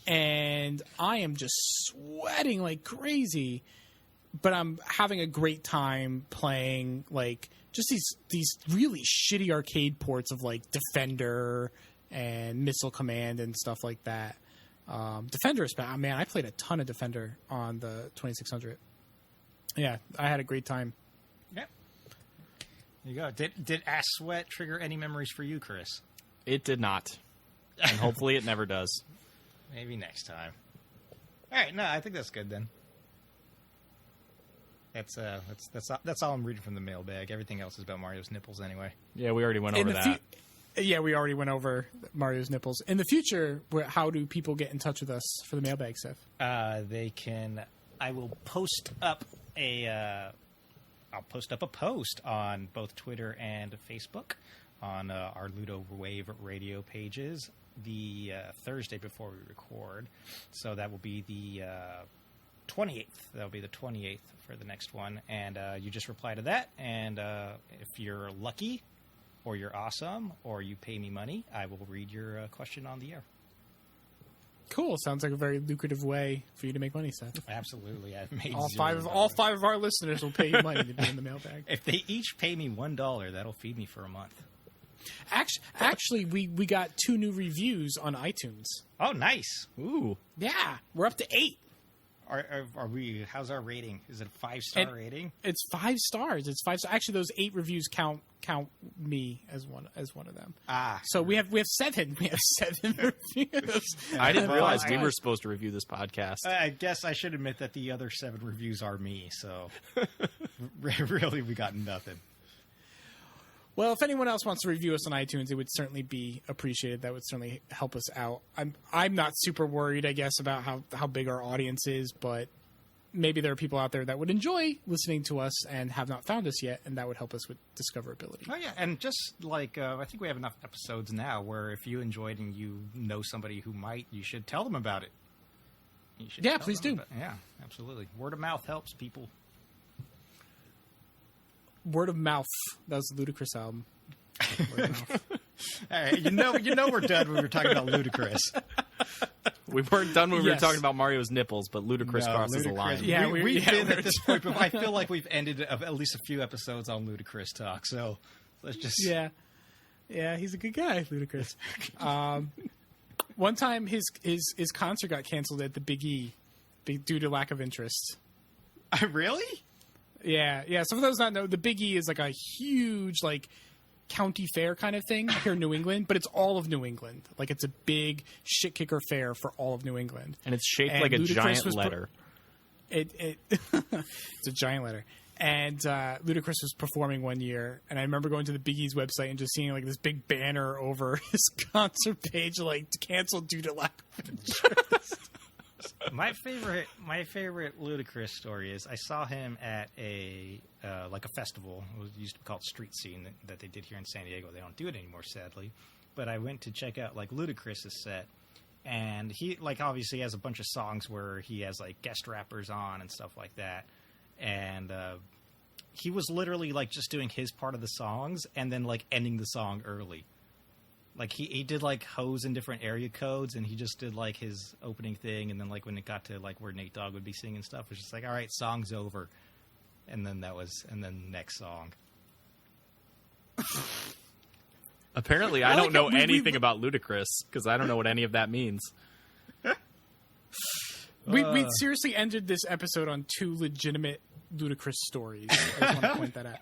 and I am just sweating like crazy. But I'm having a great time playing like just these really shitty arcade ports of like Defender and Missile Command and stuff like that. Defender is bad. Man, I played a ton of Defender on the 2600. Yeah, I had a great time. Yeah. There you go. Did ass sweat trigger any memories for you, Chris? It did not, and hopefully it never does. Maybe next time. All right, no, I think that's good then. That's all I'm reading from the mailbag. Everything else is about Mario's nipples anyway. Yeah, we already went over that. Yeah, we already went over Mario's nipples. In the future, how do people get in touch with us for the mailbag, Seth? They can. I will post up I'll post up a post on both Twitter and Facebook on our Ludowave radio pages the Thursday before we record. So that will be the 28th. That will be the 28th for the next one. And you just reply to that. And if you're lucky or you're awesome or you pay me money, I will read your question on the air. Cool. Sounds like a very lucrative way for you to make money, Seth. Absolutely. I've made all five of our listeners will pay you money to be in the mailbag. If they each pay me $1, that'll feed me for a month. Actually, we got 2 new reviews on iTunes. Oh, nice. Ooh. Yeah, we're up to 8. Are we? How's our rating? Is it a 5-star rating? It's 5 stars. It's 5 stars. Actually, those 8 reviews count me as one of them. So we have 7. We have 7 reviews. I didn't realize we were supposed to review this podcast. I guess I should admit that the other 7 reviews are me. So really, we got nothing. Well, if anyone else wants to review us on iTunes, it would certainly be appreciated. That would certainly help us out. I'm not super worried, I guess, about how big our audience is, but maybe there are people out there that would enjoy listening to us and have not found us yet, and that would help us with discoverability. Oh, yeah, and just like I think we have enough episodes now where if you enjoyed and you know somebody who might, you should tell them about it. Yeah, please do. Yeah, absolutely. Word of mouth helps people. Word of Mouth. That was the Ludacris album. Word of Mouth. All right, you know we're done when we were talking about Ludacris. We weren't done when we were talking about Mario's nipples, but Ludacris crosses the line. Yeah, we've been at this point, but I feel like we've ended at least a few episodes on Ludacris talk. So let's just yeah, he's a good guy, Ludacris. One time his concert got canceled at the Big E due to lack of interest. Really? Yeah. So for those not know, the Big E is like a huge county fair kind of thing here in New England, but it's all of New England. Like it's a big shit kicker fair for all of New England, and it's shaped like a giant letter. It's a giant letter. And Ludacris was performing one year, and I remember going to the Big E's website and just seeing this big banner over his concert page, canceled due to lack of interest. My favorite Ludacris story is I saw him at a festival. It used to be called Street Scene that they did here in San Diego. They don't do it anymore, sadly. But I went to check out Ludacris's set, and he obviously has a bunch of songs where he has guest rappers on and stuff like that. And he was literally just doing his part of the songs and then ending the song early. He did hoes in different area codes, and he just did his opening thing, and then when it got to where Nate Dogg would be singing stuff, it was just all right, song's over, and then next song. Apparently, I don't know anything about Ludacris because I don't know what any of that means. We seriously ended this episode on 2 legitimate Ludacris stories. I just want to point that out.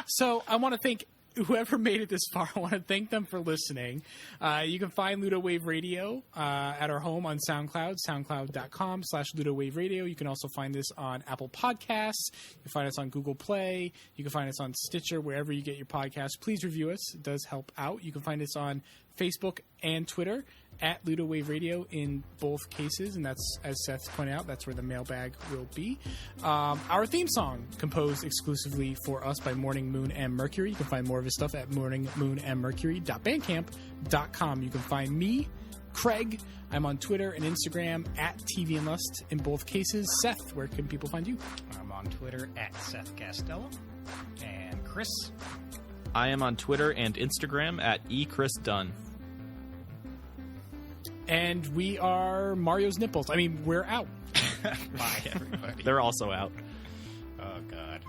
So I want to thank whoever made it this far. I want to thank them for listening. You can find Ludowave Radio at our home on SoundCloud, soundcloud.com/Ludowave Radio. You can also find this on Apple Podcasts. You can find us on Google Play. You can find us on Stitcher, wherever you get your podcasts. Please review us. It does help out. You can find us on Facebook and Twitter at Ludowave Radio in both cases, and that's, as Seth pointed out, that's where the mailbag will be. Our theme song, composed exclusively for us by Morning, Moon, and Mercury. You can find more of his stuff at morningmoonandmercury.bandcamp.com. You can find me, Craig. I'm on Twitter and Instagram at TV and Lust in both cases. Seth, where can people find you? I'm on Twitter at Seth Castello. And Chris? I am on Twitter and Instagram at echrisdunn. And we are Mario's Nipples. I mean, we're out. Bye, everybody. They're also out. Oh, God.